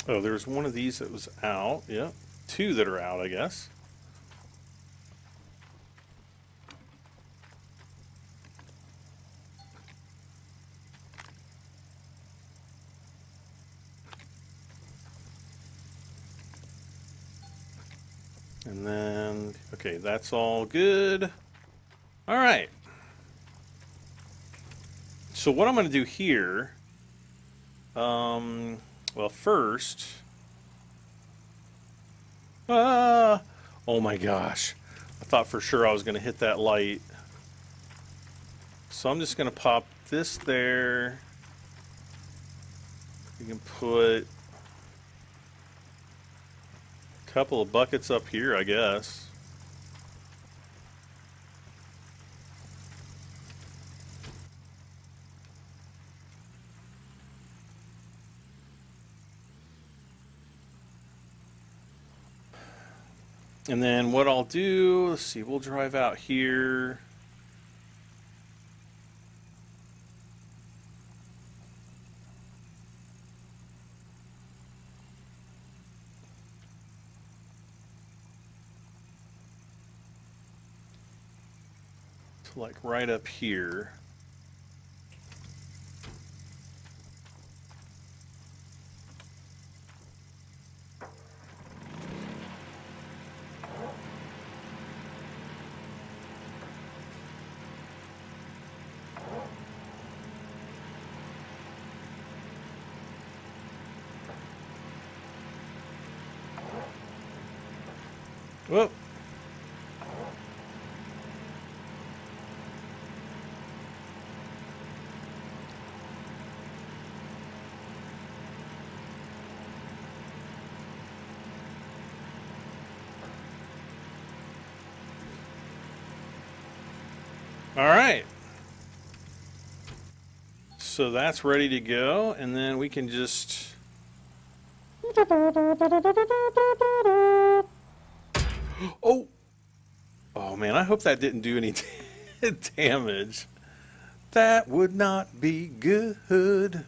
Oh, there's one of these that was out. Yep. 2 that are out, I guess. And then, okay, that's all good. All right. So what I'm going to do here, well, first, oh my gosh, I thought for sure I was going to hit that light. So I'm just going to pop this there. We can put a couple of buckets up here, I guess. And then what I'll do, let's see, we'll drive out here. To like right up here. Whoop. All right. So that's ready to go, and then we can just... Oh! Oh man, I hope that didn't do any damage. That would not be good.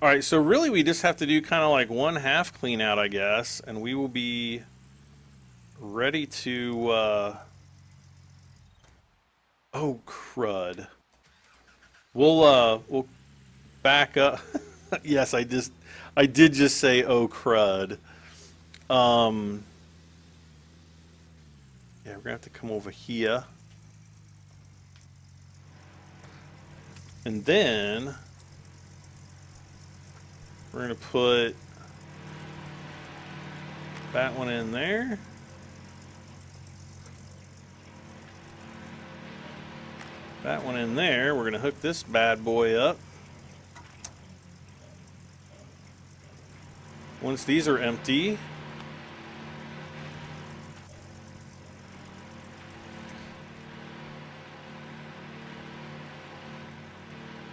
Alright, so really we just have to do kind of like one half clean out, I guess, and we will be ready to... Oh, crud. We'll back up. Yes, I did just say, oh, crud. Yeah, we're gonna have to come over here. And then we're gonna put that one in there. That one in there. We're gonna hook this bad boy up. Once these are empty,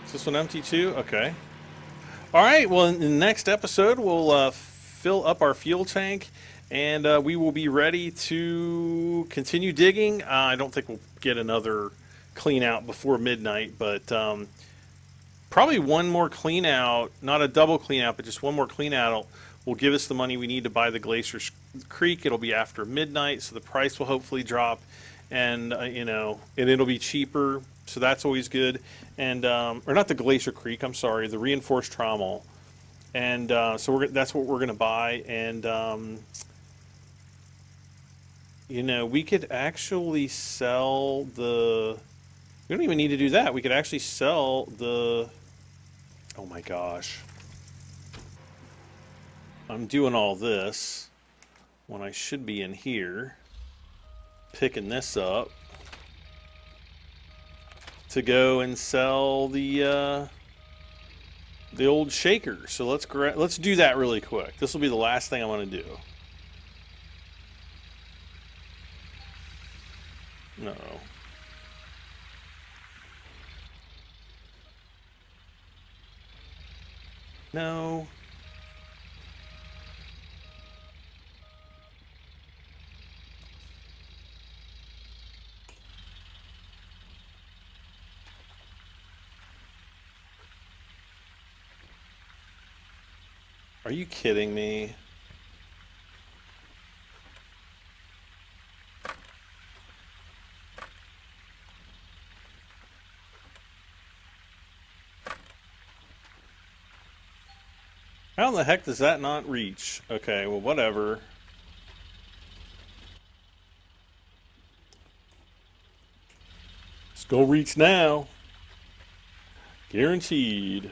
is this one empty too? Okay. All right, well, in the next episode, we'll fill up our fuel tank, and we will be ready to continue digging. I don't think we'll get another clean out before midnight, but probably one more clean out, not a double clean out, but just one more clean out will give us the money we need to buy the Glacier Creek. It'll be after midnight, so the price will hopefully drop, and you know, and it'll be cheaper. So that's always good. And or not the Glacier Creek, I'm sorry, the reinforced trommel. And so that's what we're going to buy. And you know, we could actually sell the... We don't even need to do that. We could actually sell the... Oh my gosh. I'm doing all this when I should be in here picking this up to go and sell the old shaker. So let's do that really quick. This will be the last thing I want to do. No. No. Are you kidding me? How in the heck does that not reach? Okay, well, whatever. Let's go reach now. Guaranteed.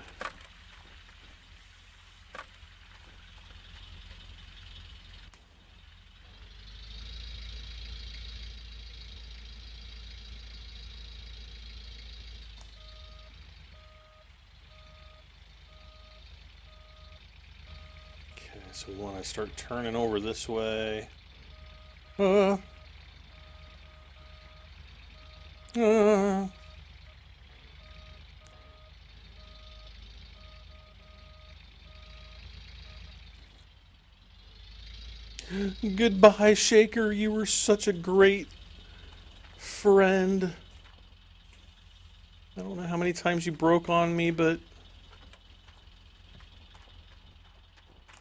So we want to start turning over this way. Goodbye, Shaker. You were such a great friend. I don't know how many times you broke on me, but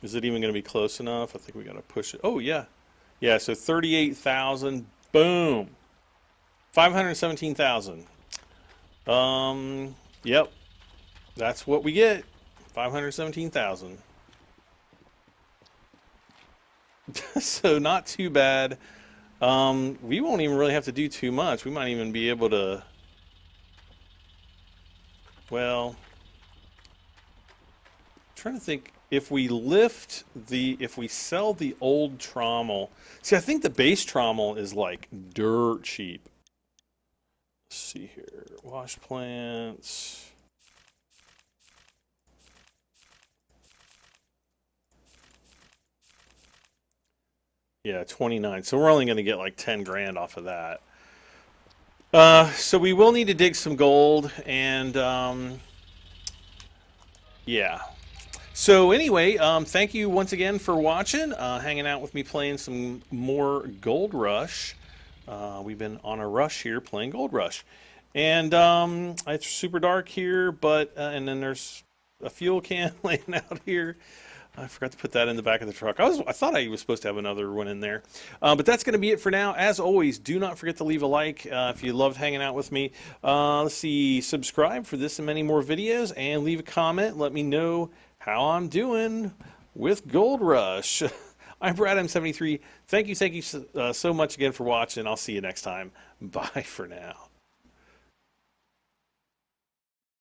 is it even going to be close enough? I think we got to push it. Oh, yeah. Yeah, so 38,000. Boom. 517,000. Yep. That's what we get. 517,000. So not too bad. We won't even really have to do too much. We might even be able to, well, I'm trying to think if we if we sell the old trommel. See, I think the base trommel is like dirt cheap. Let's see here. Wash plants. Yeah, 29. So we're only going to get like 10 grand off of that. So we will need to dig some gold, and yeah. So anyway, thank you once again for watching, hanging out with me playing some more Gold Rush. We've been on a rush here playing Gold Rush. And it's super dark here, but and then there's a fuel can laying out here. I forgot to put that in the back of the truck. I thought I was supposed to have another one in there. But that's going to be it for now. As always, do not forget to leave a like if you loved hanging out with me. Let's see, subscribe for this and many more videos, and leave a comment. Let me know how I'm doing with Gold Rush. I'm Brad M73. Thank you so much again for watching. I'll see you next time. Bye for now.